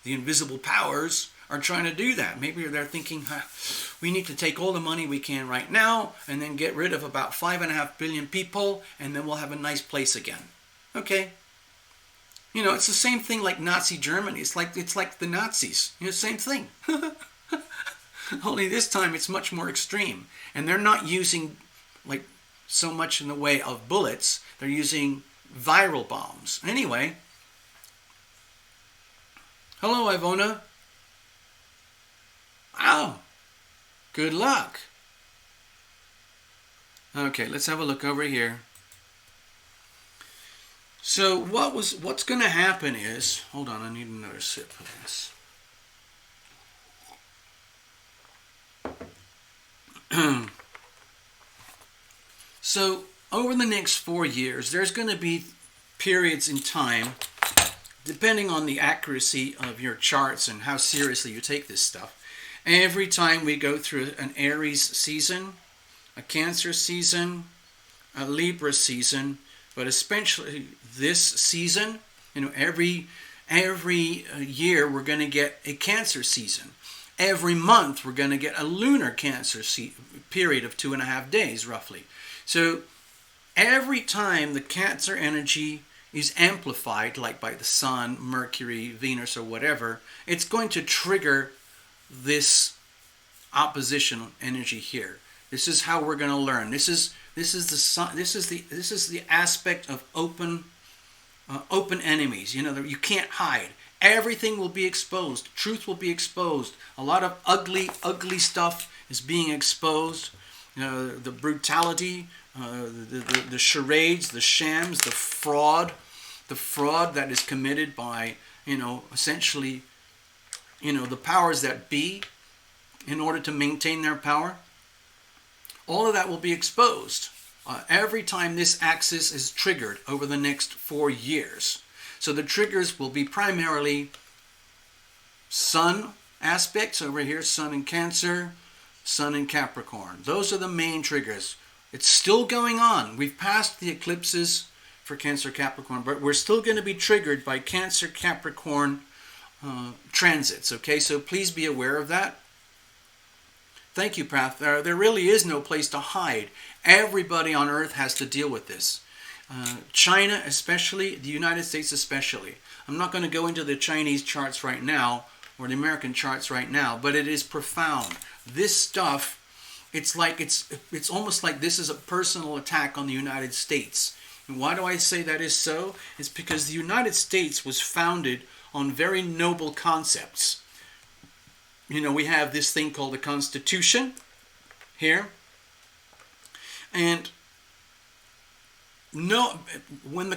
invisible powers are trying to do that. Maybe they're thinking, we need to take all the money we can right now and then get rid of about 5.5 billion people and then we'll have a nice place again. Okay. It's the same thing like Nazi Germany. It's like the Nazis. Same thing. Only this time it's much more extreme. And they're not using like so much in the way of bullets. They're using viral bombs. Anyway. Hello, Ivona. Wow. Good luck. Okay, let's have a look over here. So what's going to happen is, hold on, I need another sip of this. So over the next 4 years, there's going to be periods in time, depending on the accuracy of your charts and how seriously you take this stuff. Every time we go through an Aries season, a Cancer season, a Libra season, but especially this season, every year we're going to get a Cancer season. Every month we're going to get a lunar Cancer period of 2.5 days, roughly. So every time the Cancer energy is amplified, like by the Sun, Mercury, Venus, or whatever, it's going to trigger this oppositional energy here. This is how we're going to learn. This is the aspect of open enemies. You can't hide. Everything will be exposed. Truth will be exposed. A lot of ugly stuff is being exposed. The brutality, the charades, the shams, the fraud that is committed by, essentially, the powers that be in order to maintain their power. All of that will be exposed every time this axis is triggered over the next 4 years. So the triggers will be primarily Sun aspects over here, Sun in Cancer, Sun in Capricorn. Those are the main triggers. It's still going on. We've passed the eclipses for Cancer, Capricorn, but we're still going to be triggered by Cancer, Capricorn transits. Okay, so please be aware of that. Thank you, Prath. There really is no place to hide. Everybody on Earth has to deal with this. China especially, the United States especially. I'm not going to go into the Chinese charts right now, or the American charts right now, but it is profound. This stuff, it's almost like this is a personal attack on the United States. And why do I say that is so? It's because the United States was founded on very noble concepts. You know, we have this thing called the Constitution here. And no, when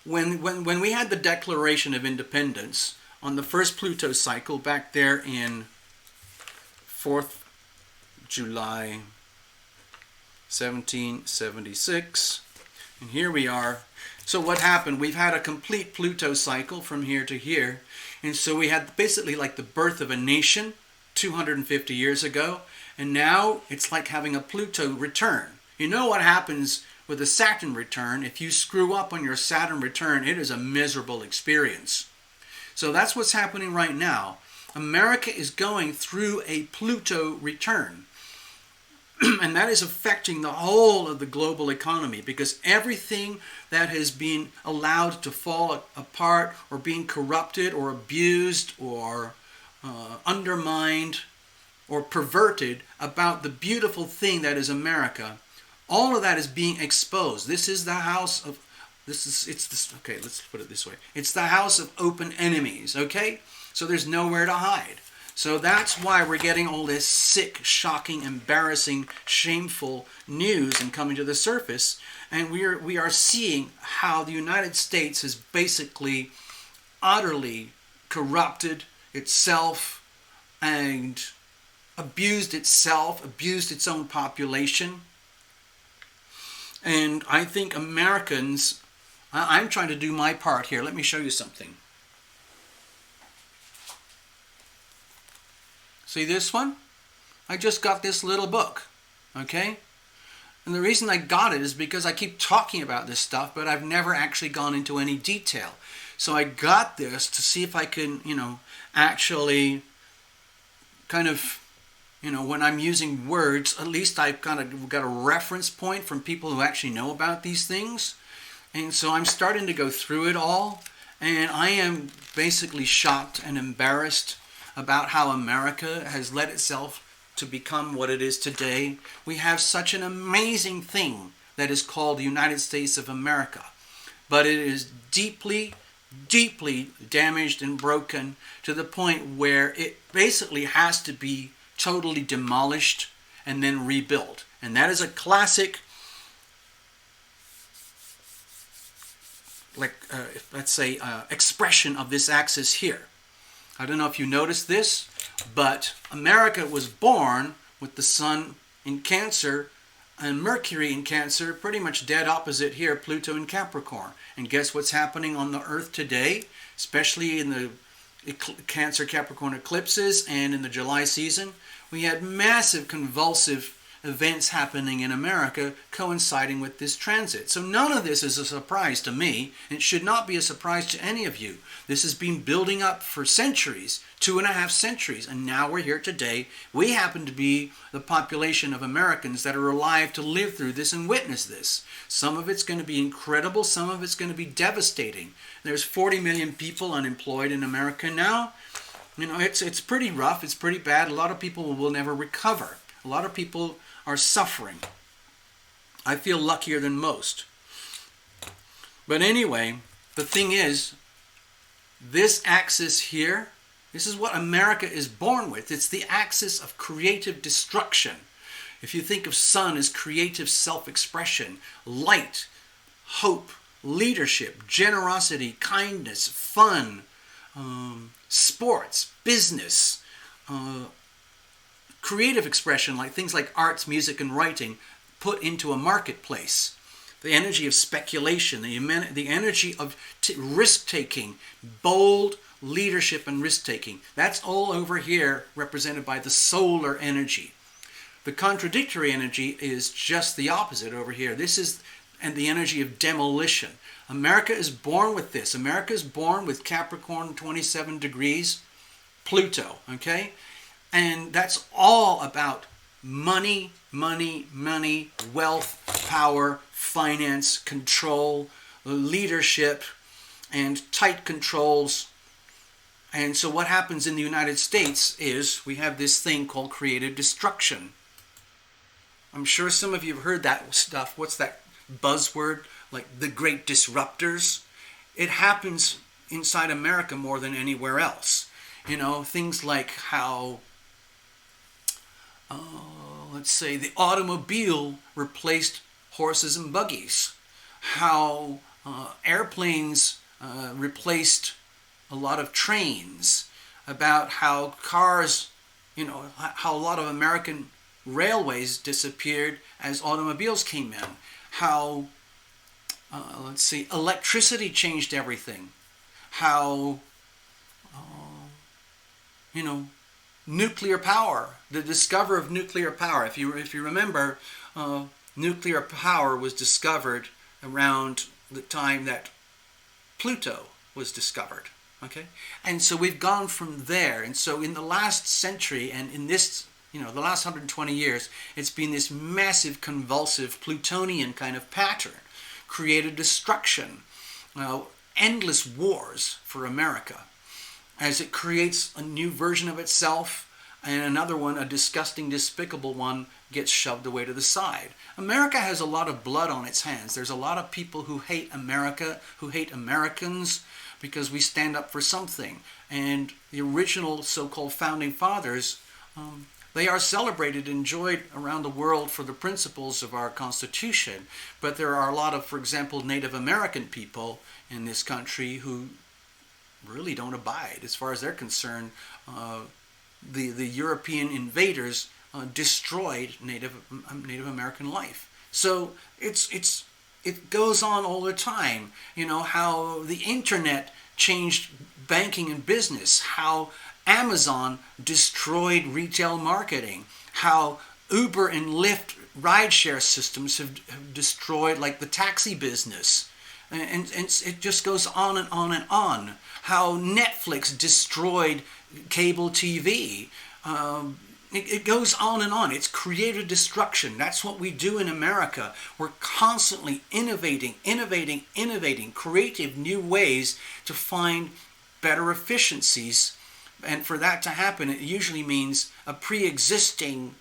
when we had the Declaration of Independence on the first Pluto cycle back there in 4th July 1776, and here we are. So what happened? We've had a complete Pluto cycle from here to here. And so we had basically like the birth of a nation 250 years ago. And now it's like having a Pluto return. You know what happens with a Saturn return? If you screw up on your Saturn return, it is a miserable experience. So that's what's happening right now. America is going through a Pluto return. And that is affecting the whole of the global economy, because everything that has been allowed to fall apart or being corrupted or abused or undermined or perverted about the beautiful thing that is America, all of that is being exposed. This is the house of, okay, let's put it this way. It's the house of open enemies, okay? So there's nowhere to hide. So that's why we're getting all this sick, shocking, embarrassing, shameful news and coming to the surface. And we are seeing how the United States has basically utterly corrupted itself and abused itself, abused its own population. And I think Americans, I'm trying to do my part here. Let me show you something. See this one? I just got this little book, okay? And the reason I got it is because I keep talking about this stuff, but I've never actually gone into any detail. So I got this to see if I can, actually kind of, when I'm using words, at least I've kind of got a reference point from people who actually know about these things. And so I'm starting to go through it all, and I am basically shocked and embarrassed about how America has let itself to become what it is today. We have such an amazing thing that is called the United States of America. But it is deeply, deeply damaged and broken to the point where it basically has to be totally demolished and then rebuilt. And that is a classic, expression of this axis here. I don't know if you noticed this, but America was born with the Sun in Cancer and Mercury in Cancer, pretty much dead opposite here, Pluto in Capricorn. And guess what's happening on the Earth today, especially in the Cancer-Capricorn eclipses and in the July season? We had massive convulsive events happening in America coinciding with this transit. So none of this is a surprise to me. It should not be a surprise to any of you. This has been building up for centuries, 2.5 centuries, and now we're here today. We happen to be the population of Americans that are alive to live through this and witness this. Some of it's going to be incredible, some of it's going to be devastating. There's 40 million people unemployed in America now. It's pretty rough, it's pretty bad. A lot of people will never recover. A lot of people are suffering. I feel luckier than most. But anyway, the thing is, this axis here, this is what America is born with. It's the axis of creative destruction. If you think of sun as creative self-expression, light, hope, leadership, generosity, kindness, fun, sports, business, creative expression, like things like arts, music, and writing, put into a marketplace. The energy of speculation, the energy of risk-taking, bold leadership and risk-taking. That's all over here represented by the solar energy. The contradictory energy is just the opposite over here. This is and the energy of demolition. America is born with this. America is born with Capricorn 27 degrees, Pluto, okay? And that's all about money, money, money, wealth, power, finance, control, leadership, and tight controls. And so what happens in the United States is we have this thing called creative destruction. I'm sure some of you have heard that stuff. What's that buzzword? Like the great disruptors. It happens inside America more than anywhere else. You know, things like how, let's say, the automobile replaced horses and buggies. How airplanes replaced a lot of trains. About how cars, how a lot of American railways disappeared as automobiles came in. How, electricity changed everything. How, nuclear power, the discovery of nuclear power. If you remember, nuclear power was discovered around the time that Pluto was discovered. Okay, and so we've gone from there. And so in the last century and in this, the last 120 years, it's been this massive, convulsive Plutonian kind of pattern, created destruction, endless wars for America, as it creates a new version of itself, and another one, a disgusting, despicable one, gets shoved away to the side. America has a lot of blood on its hands. There's a lot of people who hate America, who hate Americans, because we stand up for something. And the original so-called founding fathers, they are celebrated, enjoyed around the world for the principles of our Constitution. But there are a lot of, for example, Native American people in this country who really don't abide. As far as they're concerned, the European invaders destroyed Native American life. So it goes on all the time. How the internet changed banking and business, how Amazon destroyed retail marketing, how Uber and Lyft rideshare systems have destroyed like the taxi business. And it just goes on and on and on. How Netflix destroyed cable TV. It goes on and on. It's creative destruction. That's what we do in America. We're constantly innovating, creative new ways to find better efficiencies. And for that to happen, it usually means a pre-existing,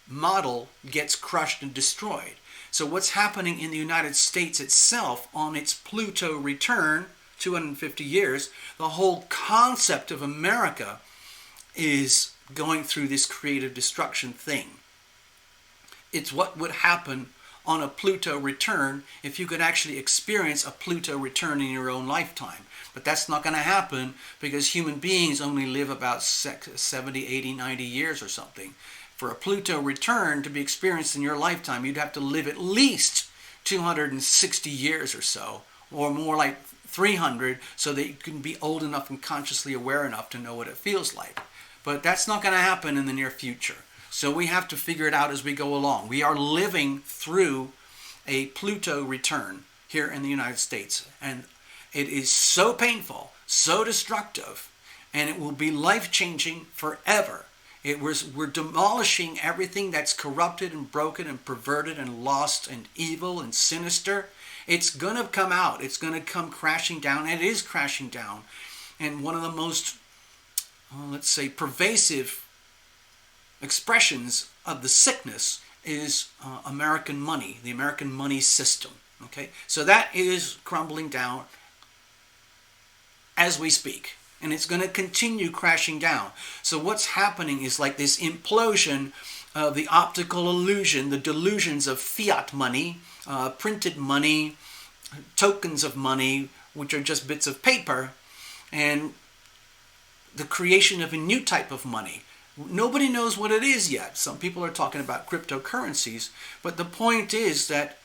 model gets crushed and destroyed. So what's happening in the United States itself on its Pluto return, 250 years, the whole concept of America is going through this creative destruction thing. It's what would happen on a Pluto return if you could actually experience a Pluto return in your own lifetime. But that's not going to happen because human beings only live about 70, 80, 90 years or something. For a Pluto return to be experienced in your lifetime, you'd have to live at least 260 years or so, or more like 300, so that you can be old enough and consciously aware enough to know what it feels like. But that's not going to happen in the near future. So we have to figure it out as we go along. We are living through a Pluto return here in the United States. And it is so painful, so destructive, and it will be life-changing forever. We're demolishing everything that's corrupted and broken and perverted and lost and evil and sinister. It's going to come out. It's going to come crashing down. And it is crashing down. And one of the most, pervasive expressions of the sickness is American money, the American money system. Okay, so that is crumbling down as we speak, and it's going to continue crashing down. So what's happening is like this implosion of the optical illusion, the delusions of fiat money, printed money, tokens of money, which are just bits of paper, and the creation of a new type of money. Nobody knows what it is yet. Some people are talking about cryptocurrencies, but the point is that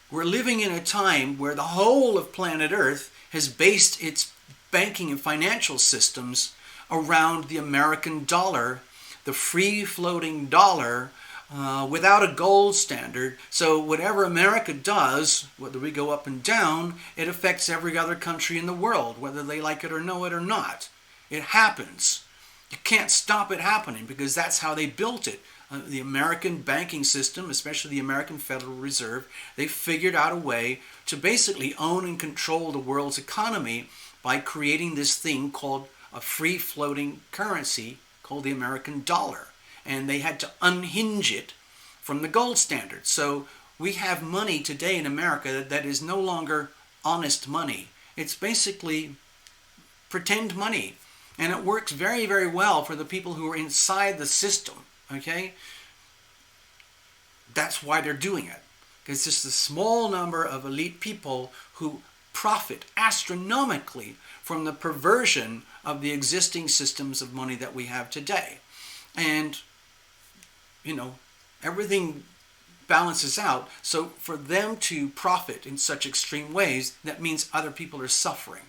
we're living in a time where the whole of planet Earth has based its banking and financial systems around the American dollar, the free-floating dollar, without a gold standard. So whatever America does, whether we go up and down, it affects every other country in the world, whether they like it or know it or not. It happens. You can't stop it happening because that's how they built it. The American banking system, especially the American Federal Reserve, they figured out a way to basically own and control the world's economy by creating this thing called a free-floating currency called the American dollar. And they had to unhinge it from the gold standard. So we have money today in America that is no longer honest money. It's basically pretend money. And it works very, very well for the people who are inside the system. Okay? That's why they're doing it. It's just a small number of elite people who profit astronomically from the perversion of the existing systems of money that we have today. And, you know, everything balances out. So for them to profit in such extreme ways, that means other people are suffering.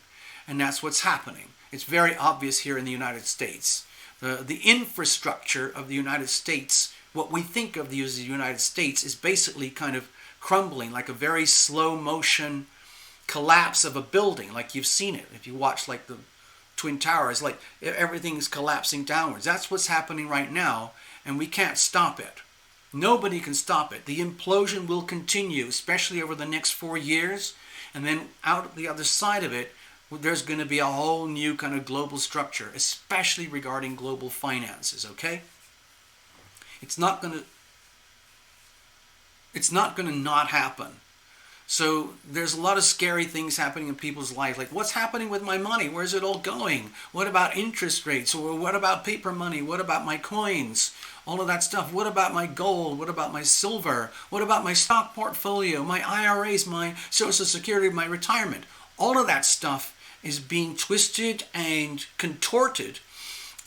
And that's what's happening. It's very obvious here in the United States. The infrastructure of the United States, what we think of as the United States, is basically kind of crumbling, like a very slow motion collapse of a building, like you've seen it. If you watch like the Twin Towers, like everything's collapsing downwards. That's what's happening right now, and we can't stop it. Nobody can stop it. The implosion will continue, especially over the next 4 years, and then out the other side of it, there's going to be a whole new kind of global structure, especially regarding global finances, okay? It's not going to not happen. So there's a lot of scary things happening in people's life. Like, what's happening with my money? Where's it all going? What about interest rates? Or what about paper money? What about my coins? All of that stuff. What about my gold? What about my silver? What about my stock portfolio, my IRAs, my Social Security, my retirement? All of that stuff is being twisted and contorted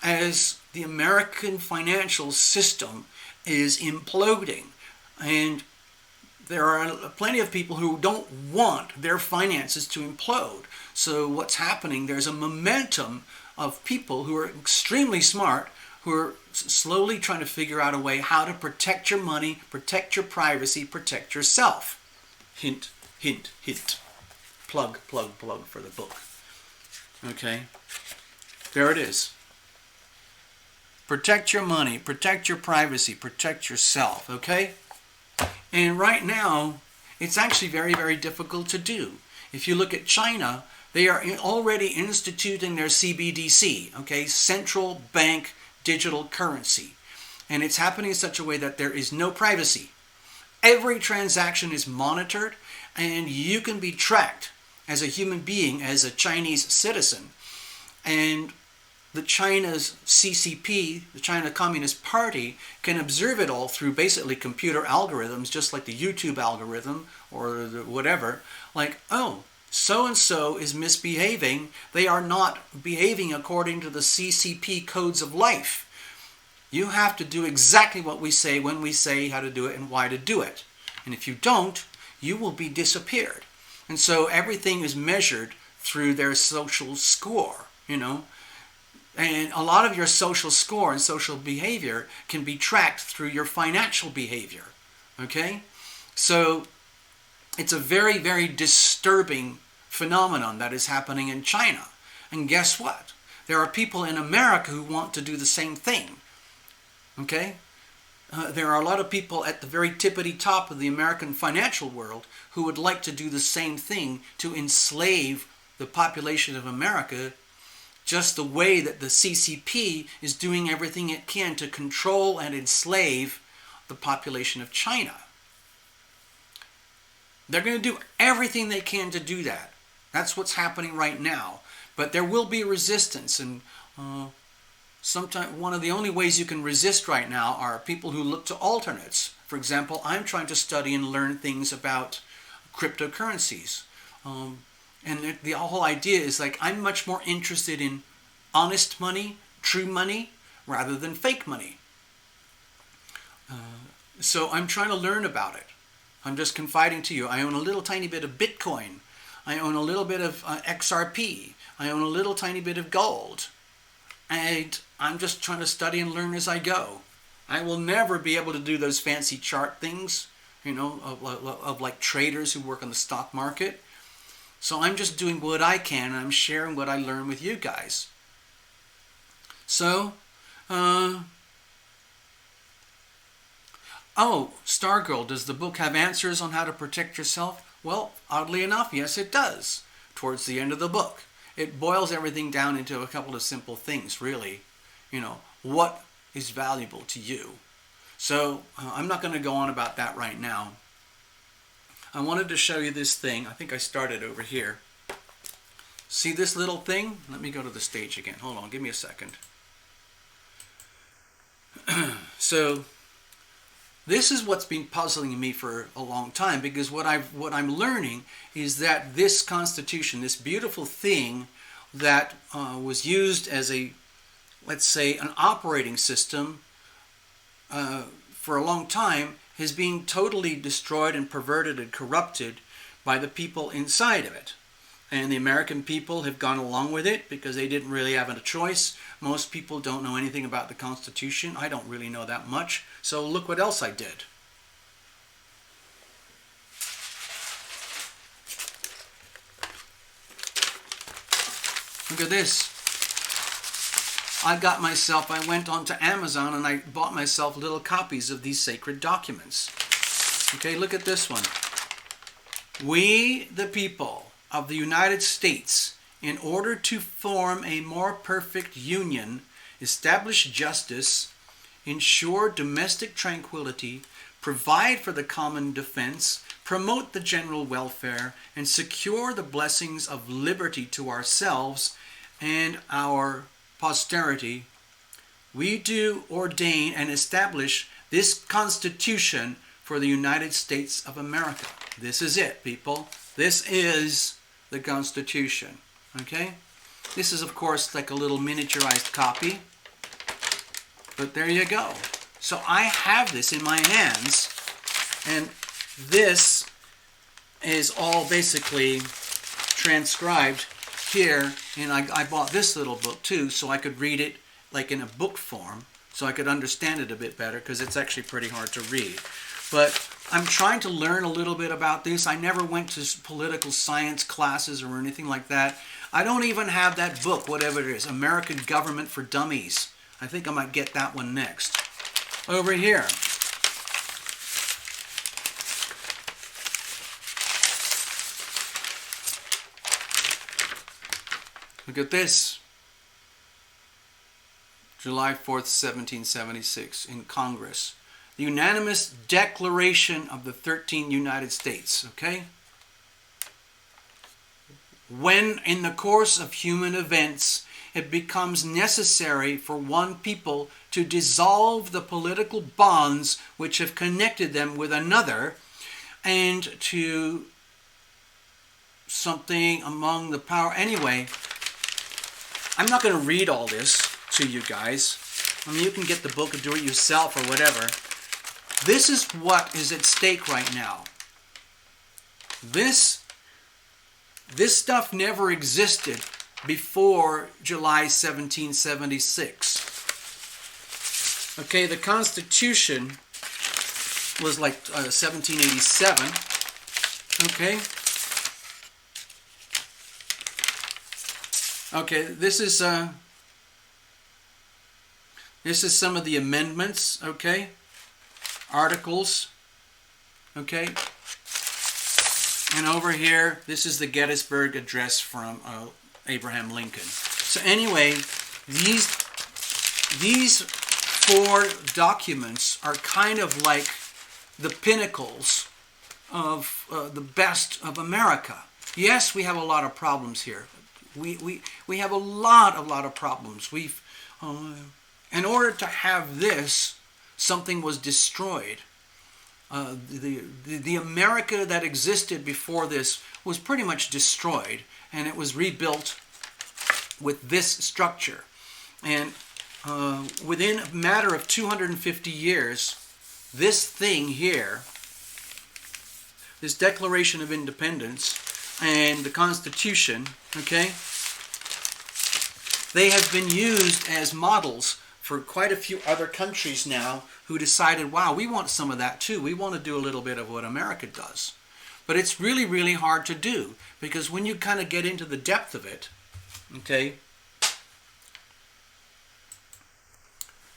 as the American financial system is imploding. And there are plenty of people who don't want their finances to implode. So what's happening, there's a momentum of people who are extremely smart, who are slowly trying to figure out a way how to protect your money, protect your privacy, protect yourself. Hint, hint, hint. Plug, plug, plug for the book. Okay, there it is. Protect your money, protect your privacy, protect yourself, okay? And right now, it's actually very, very difficult to do. If you look at China, they are already instituting their CBDC, okay, central bank digital currency. And it's happening in such a way that there is no privacy. Every transaction is monitored, and you can be tracked as a human being, as a Chinese citizen. And the China's CCP, the China Communist Party, can observe it all through basically computer algorithms, just like the YouTube algorithm or whatever. Like, oh, so-and-so is misbehaving. They are not behaving according to the CCP codes of life. You have to do exactly what we say when we say how to do it and why to do it. And if you don't, you will be disappeared. And so everything is measured through their social score, you know. And a lot of your social score and social behavior can be tracked through your financial behavior, okay? So it's a very, very disturbing phenomenon that is happening in China. And guess what? There are people in America who want to do the same thing, okay? There are a lot of people at the very tippity top of the American financial world who would like to do the same thing to enslave the population of America, just the way that the CCP is doing everything it can to control and enslave the population of China. They're going to do everything they can to do that. That's what's happening right now. But there will be resistance, and sometimes one of the only ways you can resist right now are people who look to alternates. For example, I'm trying to study and learn things about cryptocurrencies. And the whole idea is like, I'm much more interested in honest money, true money, rather than fake money. So I'm trying to learn about it. I'm just confiding to you. I own a little tiny bit of Bitcoin. I own a little bit of XRP. I own a little tiny bit of gold. And I'm just trying to study and learn as I go. I will never be able to do those fancy chart things, you know, of like traders who work on the stock market. So I'm just doing what I can, and I'm sharing what I learn with you guys. So, oh, Stargirl, does the book have answers on how to protect yourself? Well, oddly enough, yes, it does. Towards the end of the book, it boils everything down into a couple of simple things, really. You know, what is valuable to you? So, I'm not going to go on about that right now. I wanted to show you this thing. I think I started over here. See this little thing? Let me go to the stage again. Hold on, give me a second. So, this is what's been puzzling me for a long time, because what I'm learning is that this Constitution, this beautiful thing that was used as a, let's say, an operating system for a long time, is being totally destroyed and perverted and corrupted by the people inside of it. And the American people have gone along with it because they didn't really have a choice. Most people don't know anything about the Constitution. I don't really know that much. So look what else I did. Look at this. I went onto Amazon and I bought myself little copies of these sacred documents. Okay, look at this one. We, the people of the United States, in order to form a more perfect union, establish justice, ensure domestic tranquility, provide for the common defense, promote the general welfare, and secure the blessings of liberty to ourselves and our posterity, we do ordain and establish this Constitution for the United States of America. This is it, people. This is the Constitution. Okay? This is, of course, like a little miniaturized copy. But there you go. So I have this in my hands, and this is all basically transcribed here, and I bought this little book too, so I could read it like in a book form, so I could understand it a bit better, because it's actually pretty hard to read. But I'm trying to learn a little bit about this. I never went to political science classes or anything like that. I don't even have that book, whatever it is, American Government for Dummies. I think I might get that one next. Over here. Look at this. July 4th, 1776, in Congress. The unanimous Declaration of the 13 United States, okay? When in the course of human events it becomes necessary for one people to dissolve the political bonds which have connected them with another, and to something among the power. Anyway, I'm not going to read all this to you guys. I mean, you can get the book and do it yourself or whatever. This is what is at stake right now. This stuff never existed before July 1776. Okay, the Constitution was like 1787. Okay. Okay, this is some of the amendments, okay? Articles, okay? And over here, this is the Gettysburg Address from Abraham Lincoln. So anyway, these four documents are kind of like the pinnacles of the best of America. Yes, we have a lot of problems here. We have a lot of problems. We've in order to have this, something was destroyed. The America that existed before this was pretty much destroyed, and it was rebuilt with this structure. And within a matter of 250 years, this thing here, this Declaration of Independence and the Constitution, okay, they have been used as models for quite a few other countries now who decided, wow, we want some of that too. We want to do a little bit of what America does. But it's really, really hard to do, because when you kind of get into the depth of it, okay,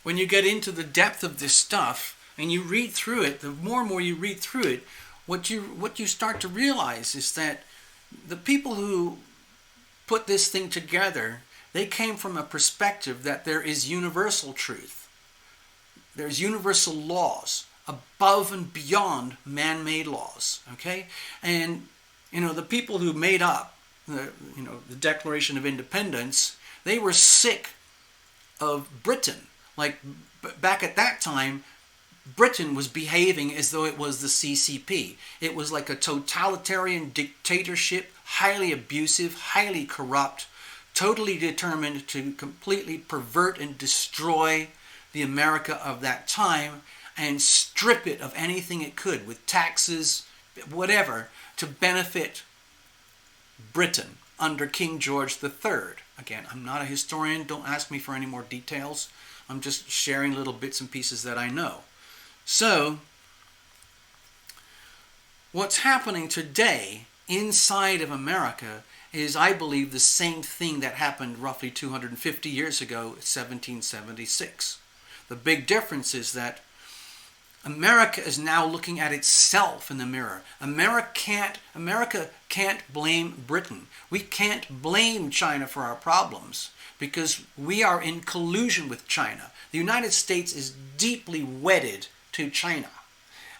when you get into the depth of this stuff and you read through it, the more and more you read through it, what you start to realize is that the people who put this thing together, they came from a perspective that there is universal truth. There's universal laws above and beyond man-made laws, okay? And, the people who made up the Declaration of Independence, they were sick of Britain. Like, back at that time, Britain was behaving as though it was the CCP. It was like a totalitarian dictatorship, highly abusive, highly corrupt, totally determined to completely pervert and destroy the America of that time and strip it of anything it could with taxes, whatever, to benefit Britain under King George III. Again, I'm not a historian. Don't ask me for any more details. I'm just sharing little bits and pieces that I know. So, what's happening today inside of America is, I believe, the same thing that happened roughly 250 years ago, 1776. The big difference is that America is now looking at itself in the mirror. America can't blame Britain. We can't blame China for our problems, because we are in collusion with China. The United States is deeply wedded to China.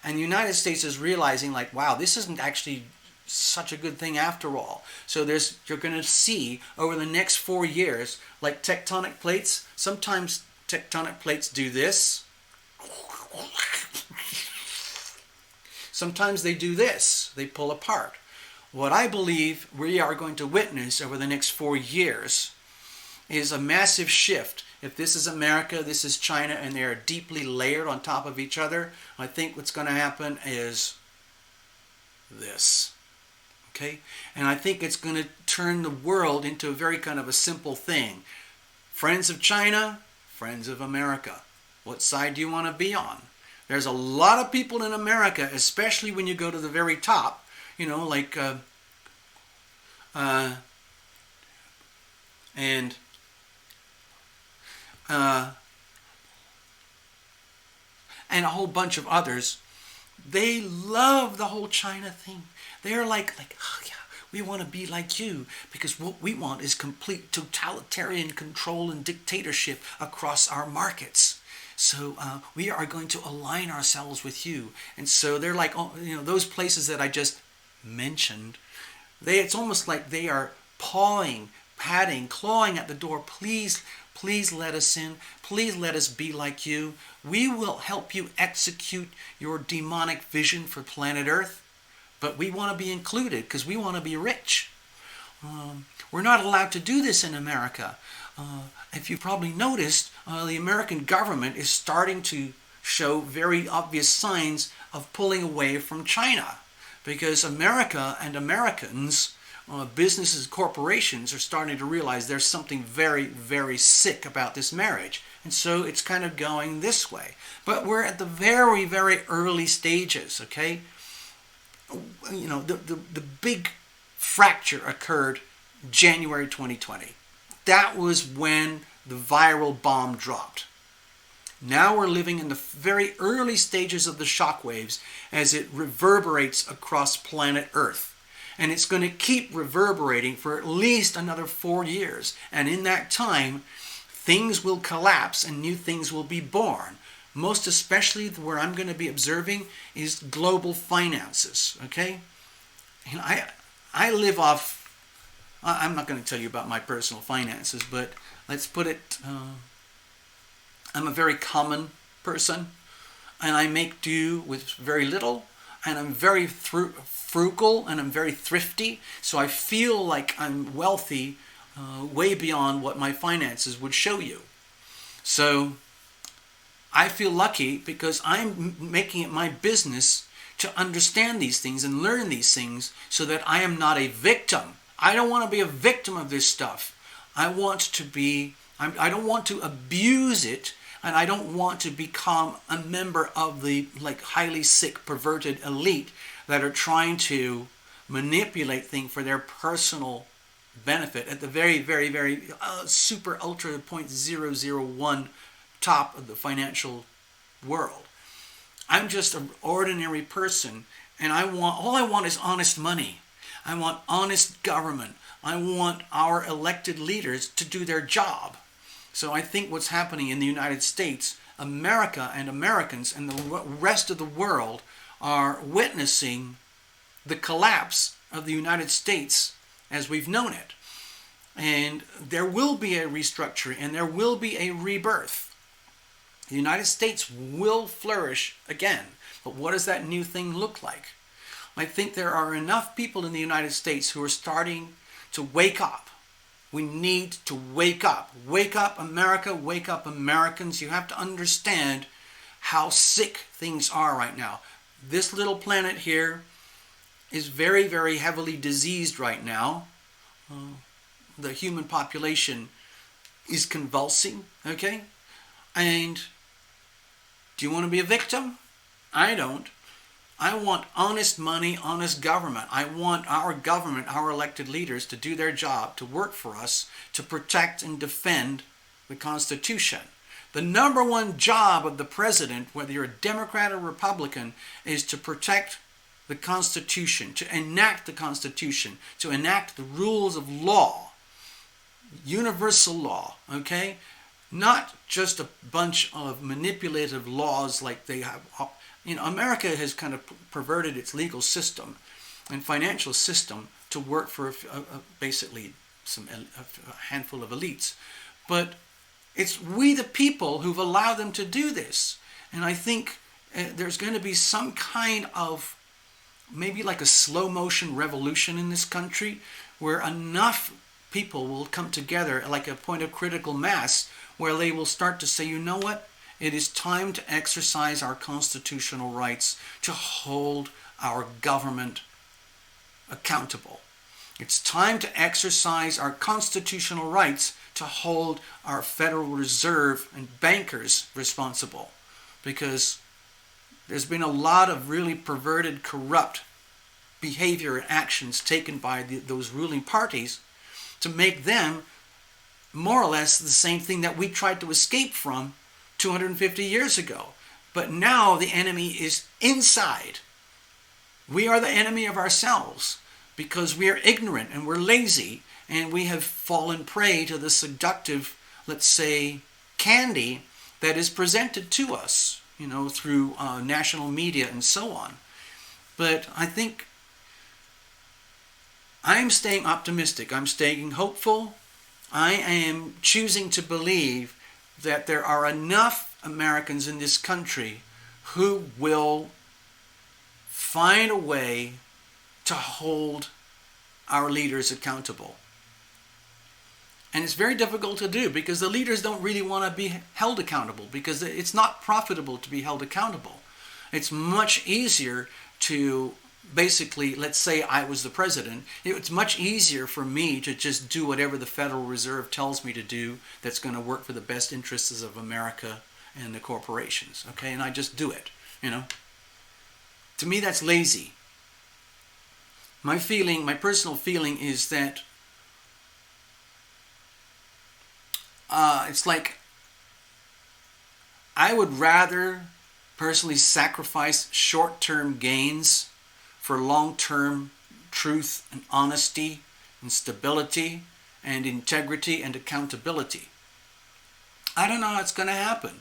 And the United States is realizing, like, wow, this isn't actually such a good thing after all. So you're going to see over the next 4 years, like tectonic plates, sometimes tectonic plates do this. Sometimes they do this. They pull apart. What I believe we are going to witness over the next 4 years is a massive shift. If this is America, this is China, and they are deeply layered on top of each other, I think what's going to happen is this. Okay? And I think it's going to turn the world into a very kind of a simple thing. Friends of China, friends of America. What side do you want to be on? There's a lot of people in America, especially when you go to the very top, like, and a whole bunch of others. They love the whole China thing. They're like, oh yeah, we want to be like you, because what we want is complete totalitarian control and dictatorship across our markets. So we are going to align ourselves with you. And so they're like, those places that I just mentioned, it's almost like they are pawing, patting, clawing at the door. Please let us in. Please let us be like you. We will help you execute your demonic vision for planet Earth. But we want to be included because we want to be rich. We're not allowed to do this in America. If you've probably noticed, the American government is starting to show very obvious signs of pulling away from China, because America and Americans, businesses, corporations, are starting to realize there's something very, very sick about this marriage. And so it's kind of going this way. But we're at the very, very early stages, okay? The big fracture occurred January 2020. That was when the viral bomb dropped. Now we're living in the very early stages of the shock waves as it reverberates across planet Earth. And it's going to keep reverberating for at least another 4 years. And in that time, things will collapse and new things will be born. Most especially where I'm going to be observing is global finances, okay? And I live off, I'm not going to tell you about my personal finances, but let's put it, I'm a very common person, and I make do with very little, and I'm very frugal, and I'm very thrifty, so I feel like I'm wealthy way beyond what my finances would show you. So I feel lucky because I'm making it my business to understand these things and learn these things so that I am not a victim. I don't want to be a victim of this stuff. I don't want to abuse it And I don't want to become a member of the highly sick, perverted elite that are trying to manipulate things for their personal benefit at the very, very, very super ultra 0.001 top of the financial world. I'm just an ordinary person, and all I want is honest money. I want honest government. I want our elected leaders to do their job. So I think what's happening in the United States, America and Americans and the rest of the world are witnessing the collapse of the United States as we've known it. And there will be a restructuring and there will be a rebirth. The United States will flourish again. But what does that new thing look like? I think there are enough people in the United States who are starting to wake up. We need to wake up. Wake up, America. Wake up, Americans. You have to understand how sick things are right now. This little planet here is very, very heavily diseased right now. The human population is convulsing, okay? And do you want to be a victim? I don't. I want honest money, honest government. I want our government, our elected leaders to do their job, to work for us, to protect and defend the Constitution. The number one job of the president, whether you're a Democrat or Republican, is to protect the Constitution, to enact the Constitution, to enact the rules of law, universal law, okay? Not just a bunch of manipulative laws like they have. America has kind of perverted its legal system and financial system to work for basically a handful of elites. But it's we the people who've allowed them to do this. And I think there's going to be some kind of maybe like a slow motion revolution in this country where enough people will come together like a point of critical mass where they will start to say, you know what? It is time to exercise our constitutional rights to hold our government accountable. It's time to exercise our constitutional rights to hold our Federal Reserve and bankers responsible, because there's been a lot of really perverted, corrupt behavior and actions taken by those ruling parties to make them more or less the same thing that we tried to escape from 250 years ago. But now the enemy is inside. We are the enemy of ourselves because we are ignorant and we're lazy and we have fallen prey to the seductive, let's say, candy that is presented to us, through national media and so on. But I think I'm staying optimistic. I'm staying hopeful. I am choosing to believe that there are enough Americans in this country who will find a way to hold our leaders accountable. And it's very difficult to do because the leaders don't really want to be held accountable because it's not profitable to be held accountable. It's much easier to basically, let's say I was the president, it's much easier for me to just do whatever the Federal Reserve tells me to do that's going to work for the best interests of America and the corporations, okay? And I just do it, To me, that's lazy. My personal feeling is that it's like I would rather personally sacrifice short-term gains for long-term truth and honesty and stability and integrity and accountability. I don't know how it's going to happen,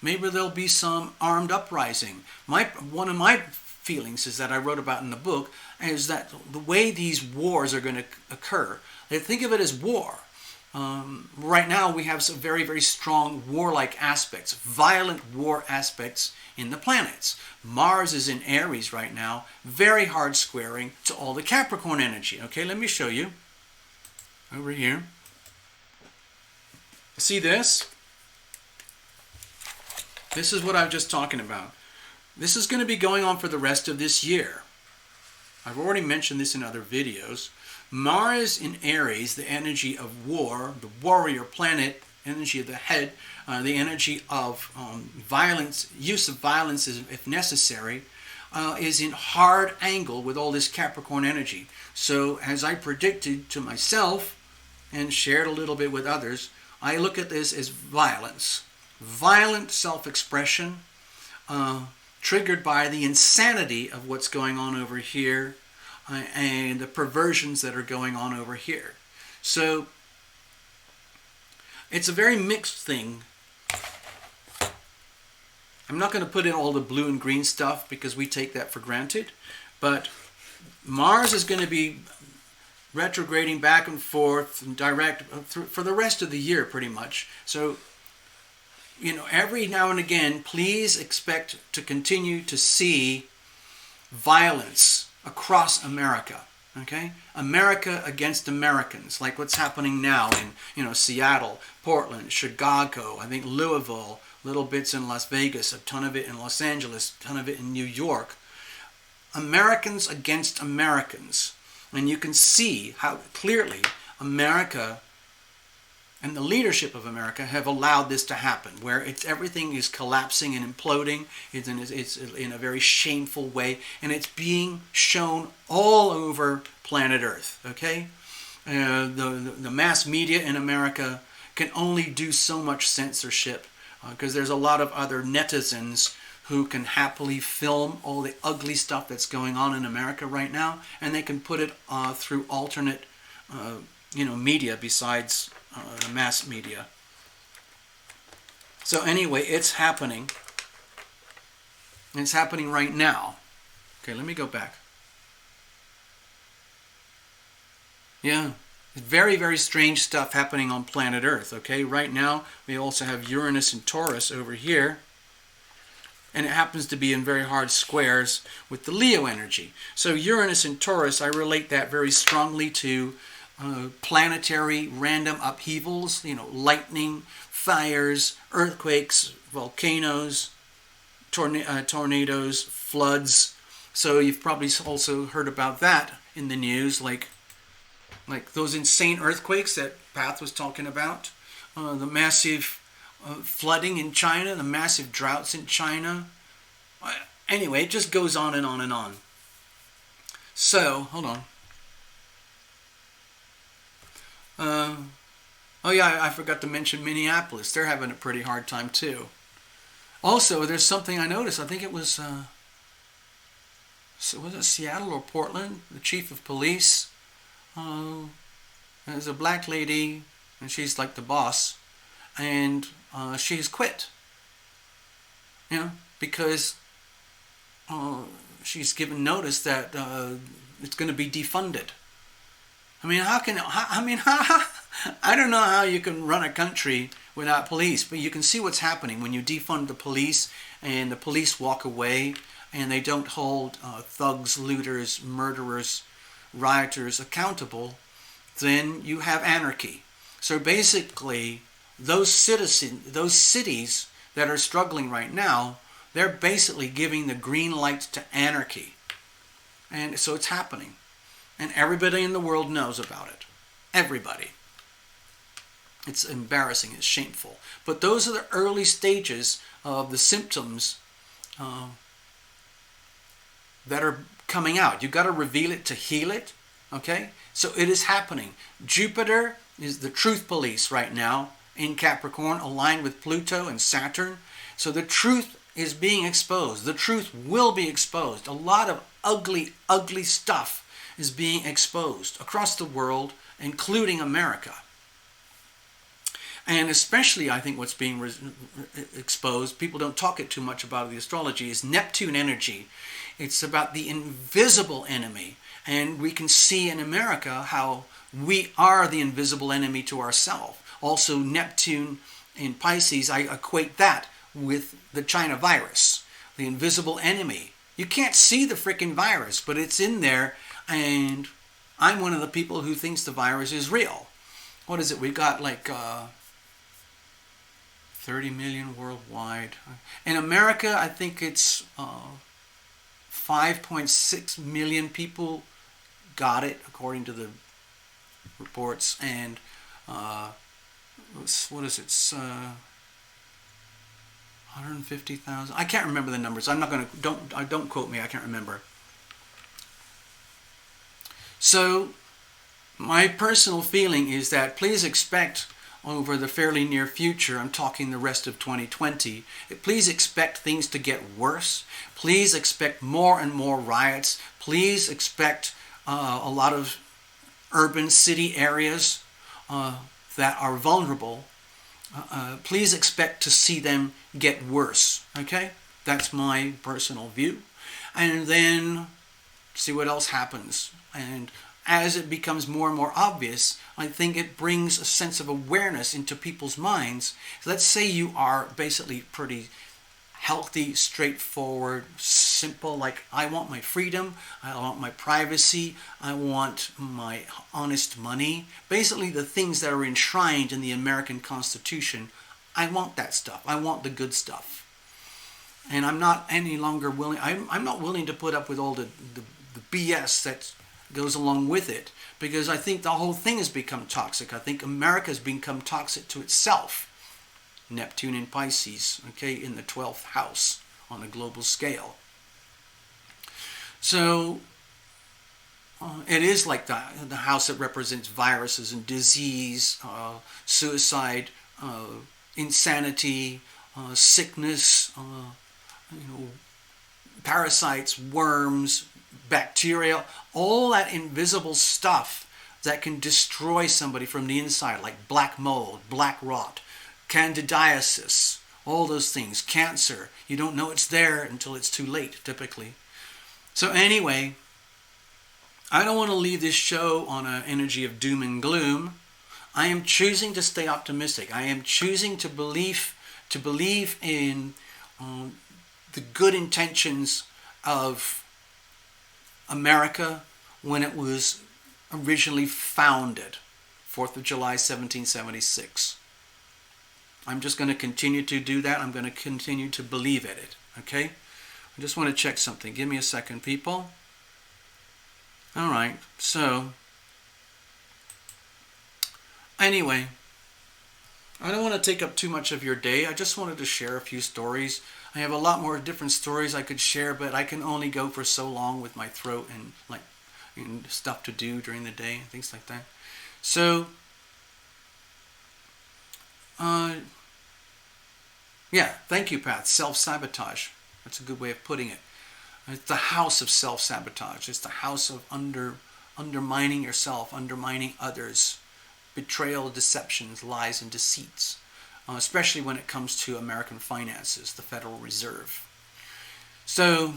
Maybe there'll be some armed uprising. One of my feelings is that I wrote about in the book is that the way these wars are going to occur, think of it as war. Right now we have some very, very strong warlike aspects, violent war aspects in the planets. Mars is in Aries right now, very hard squaring to all the Capricorn energy. Okay, let me show you. Over here. See this? This is what I was just talking about. This is going to be going on for the rest of this year. I've already mentioned this in other videos. Mars in Aries, the energy of war, the warrior planet, energy of the head, the energy of violence, use of violence if necessary, is in hard angle with all this Capricorn energy. So as I predicted to myself and shared a little bit with others, I look at this as violence. Violent self-expression, triggered by the insanity of what's going on over here and the perversions that are going on over here. So it's a very mixed thing. I'm not going to put in all the blue and green stuff because we take that for granted, but Mars is going to be retrograding back and forth and direct for the rest of the year pretty much. So, you know, every now and again, please expect to continue to see violence across America. Okay, America against Americans, like what's happening now in, you know, Seattle, Portland, Chicago, I think Louisville, little bits in Las Vegas, a ton of it in Los Angeles, a ton of it in New York. Americans against Americans. And you can see how clearly America and the leadership of America have allowed this to happen, where everything is collapsing and imploding. It's in a very shameful way, and it's being shown all over planet Earth. Okay, the mass media in America can only do so much censorship because there's a lot of other netizens who can happily film all the ugly stuff that's going on in America right now, and they can put it through alternate, media besides the mass media. So anyway, it's happening. It's happening right now. Okay, let me go back. Yeah, very, very strange stuff happening on planet Earth. Okay, right now we also have Uranus and Taurus over here. And it happens to be in very hard squares with the Leo energy. So Uranus and Taurus, I relate that very strongly to planetary random upheavals, lightning, fires, earthquakes, volcanoes, tornadoes, floods. So you've probably also heard about that in the news, like those insane earthquakes that Path was talking about, the massive flooding in China, the massive droughts in China. Anyway, it just goes on and on and on. So, hold on. I forgot to mention Minneapolis. They're having a pretty hard time too. Also, there's something I noticed. I think it was it Seattle or Portland? The chief of police. There's a black lady, and she's like the boss, and she's quit. Because she's given notice that it's going to be defunded. I mean, I don't know how you can run a country without police, but you can see what's happening when you defund the police and the police walk away and they don't hold thugs, looters, murderers, rioters accountable. Then you have anarchy. So basically, those cities that are struggling right now, they're basically giving the green light to anarchy. And so it's happening. And everybody in the world knows about it. Everybody. It's embarrassing. It's shameful. But those are the early stages of the symptoms that are coming out. You've got to reveal it to heal it. Okay? So it is happening. Jupiter is the truth police right now in Capricorn, aligned with Pluto and Saturn. So the truth is being exposed. The truth will be exposed. A lot of ugly, ugly stuff is being exposed across the world, including America. And especially, I think what's being exposed, people don't talk it too much about the astrology, is Neptune energy. It's about the invisible enemy. And we can see in America how we are the invisible enemy to ourselves. Also, Neptune in Pisces, I equate that with the China virus, the invisible enemy. You can't see the freaking virus, but it's in there, and I'm one of the people who thinks the virus is real. What is it? We've got like 30 million worldwide. In America, I think it's 5.6 million people got it, according to the reports, and what is it? 150,000. I can't remember the numbers. I'm not going to, don't quote me. I can't remember. So my personal feeling is that please expect over the fairly near future, I'm talking the rest of 2020, please expect things to get worse. Please expect more and more riots. Please expect a lot of urban city areas that are vulnerable. Please expect to see them get worse. Okay? That's my personal view. And then see what else happens. And as it becomes more and more obvious, I think it brings a sense of awareness into people's minds. Let's say you are basically pretty healthy, straightforward, simple, like I want my freedom, I want my privacy, I want my honest money. Basically the things that are enshrined in the American Constitution, I want that stuff. I want the good stuff. And I'm not any longer willing, I'm not willing to put up with all the BS that goes along with it, because I think the whole thing has become toxic. I think America has become toxic to itself. Neptune in Pisces, okay, in the 12th house on a global scale. So it is like the house that represents viruses and disease, suicide, insanity, sickness, parasites, worms, bacteria, all that invisible stuff that can destroy somebody from the inside, like black mold, black rot, candidiasis, all those things, cancer. You don't know it's there until it's too late, typically. So anyway, I don't want to leave this show on an energy of doom and gloom. I am choosing to stay optimistic. I am choosing to believe in the good intentions of America when it was originally founded, 4th of July, 1776. I'm just going to continue to do that. I'm going to continue to believe in it, okay? I just want to check something. Give me a second, people. All right, so anyway, I don't want to take up too much of your day. I just wanted to share a few stories. I have a lot more different stories I could share, but I can only go for so long with my throat and stuff to do during the day and things like that. So, yeah, thank you, Pat. Self-sabotage. That's a good way of putting it. It's the house of self-sabotage. It's the house of undermining yourself, undermining others, betrayal, deceptions, lies, and deceits. Especially when it comes to American finances, the Federal Reserve. So,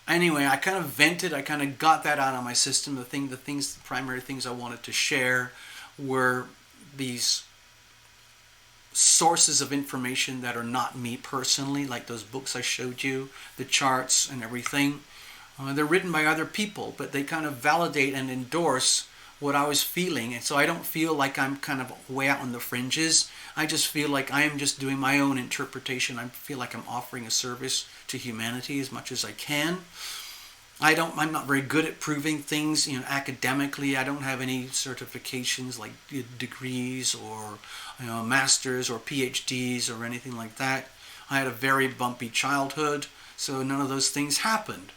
anyway, I kind of vented. I kind of got that out of my system. The primary things I wanted to share were these sources of information that are not me personally, like those books I showed you, the charts and everything. They're written by other people, but they kind of validate and endorse what I was feeling, and so I don't feel like I'm kind of way out on the fringes. I just feel like I am just doing my own interpretation. I feel like I'm offering a service to humanity as much as I can. I'm not very good at proving things, academically. I don't have any certifications like degrees or masters or PhDs or anything like that. I had a very bumpy childhood, so none of those things happened.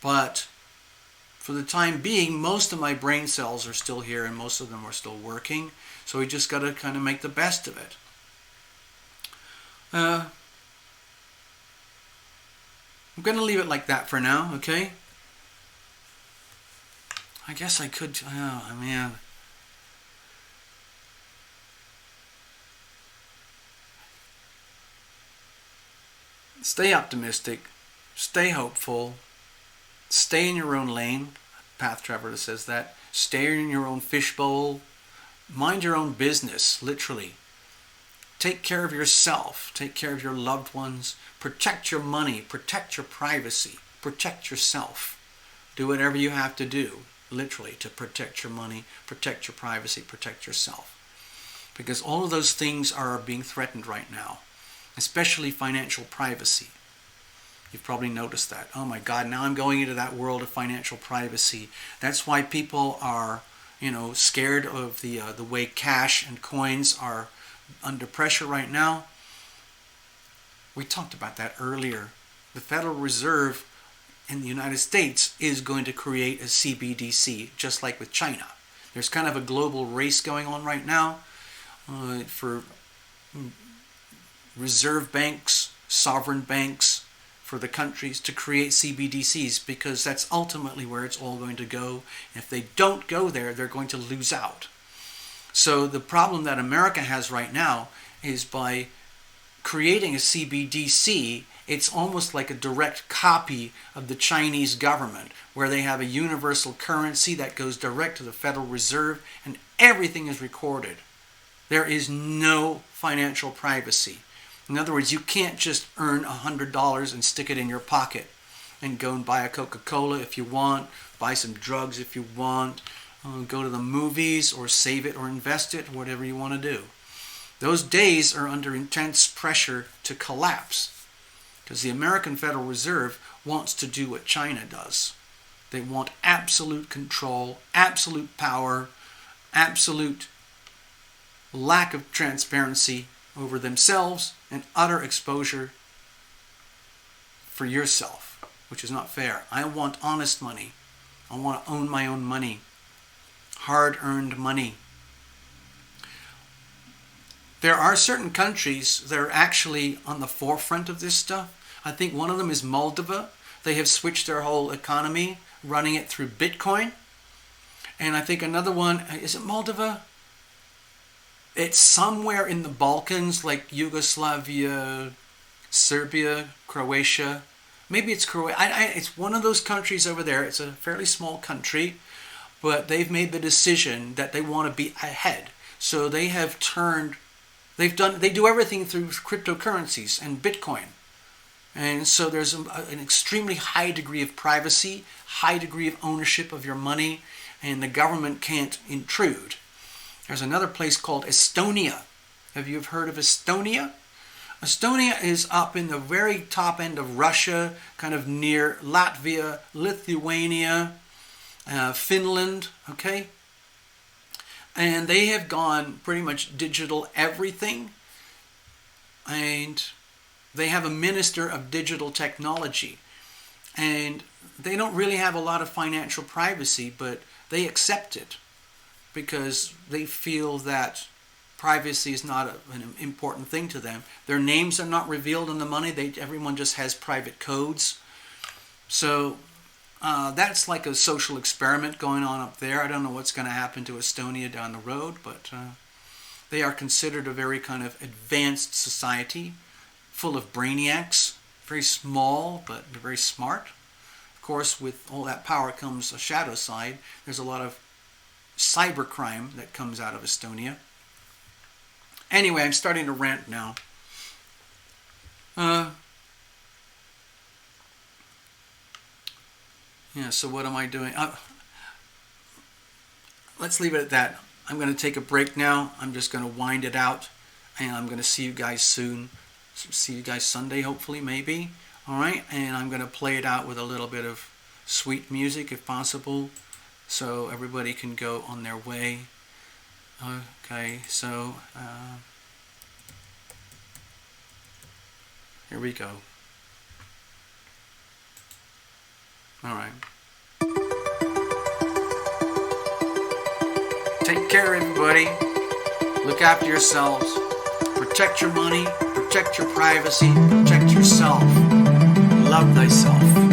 But for the time being, most of my brain cells are still here and most of them are still working. So we just got to kind of make the best of it. I'm going to leave it like that for now, okay? I guess I could, oh man. Stay optimistic, stay hopeful, stay in your own lane. Path Traveler says that. Stay in your own fishbowl. Mind your own business, literally. Take care of yourself. Take care of your loved ones. Protect your money. Protect your privacy. Protect yourself. Do whatever you have to do, literally, to protect your money, protect your privacy, protect yourself. Because all of those things are being threatened right now, especially financial privacy. You've probably noticed that. Oh my God, now I'm going into that world of financial privacy. That's why people are scared of the way cash and coins are under pressure right now. We talked about that earlier. The Federal Reserve in the United States is going to create a CBDC, just like with China. There's kind of a global race going on right now for reserve banks, sovereign banks, for the countries to create CBDCs, because that's ultimately where it's all going to go. If they don't go there, they're going to lose out. So the problem that America has right now is by creating a CBDC, it's almost like a direct copy of the Chinese government, where they have a universal currency that goes direct to the Federal Reserve and everything is recorded. There is no financial privacy. In other words, you can't just earn $100 and stick it in your pocket and go and buy a Coca-Cola if you want, buy some drugs if you want, go to the movies, or save it or invest it, whatever you want to do. Those days are under intense pressure to collapse, because the American Federal Reserve wants to do what China does. They want absolute control, absolute power, absolute lack of transparency over themselves, and utter exposure for yourself, which is not fair. I want honest money. I want to own my own money. Hard-earned money. There are certain countries that are actually on the forefront of this stuff. I think one of them is Moldova. They have switched their whole economy, running it through Bitcoin. And I think another one, is it Moldova? It's somewhere in the Balkans, like Yugoslavia, Serbia, Croatia. Maybe it's Croatia. It's one of those countries over there. It's a fairly small country, but they've made the decision that they want to be ahead. So they have they do everything through cryptocurrencies and Bitcoin. And so there's an extremely high degree of privacy, high degree of ownership of your money, and the government can't intrude. There's another place called Estonia. Have you heard of Estonia? Estonia is up in the very top end of Russia, kind of near Latvia, Lithuania, Finland, okay? And they have gone pretty much digital everything. And they have a minister of digital technology. And they don't really have a lot of financial privacy, but they accept it, because they feel that privacy is not an important thing to them. Their names are not revealed on the money. Everyone just has private codes. So that's like a social experiment going on up there. I don't know what's going to happen to Estonia down the road, but they are considered a very kind of advanced society, full of brainiacs, very small but very smart. Of course, with all that power comes a shadow side. There's a lot of cybercrime that comes out of Estonia. Anyway, I'm starting to rant now. So what am I doing? Let's leave it at that. I'm going to take a break now. I'm just going to wind it out, and I'm going to see you guys soon. See you guys Sunday, hopefully, maybe. All right, and I'm going to play it out with a little bit of sweet music, if possible, so everybody can go on their way. Okay, so here we go. All right. Take care, everybody. Look after yourselves. Protect your money. Protect your privacy. Protect yourself. Love thyself.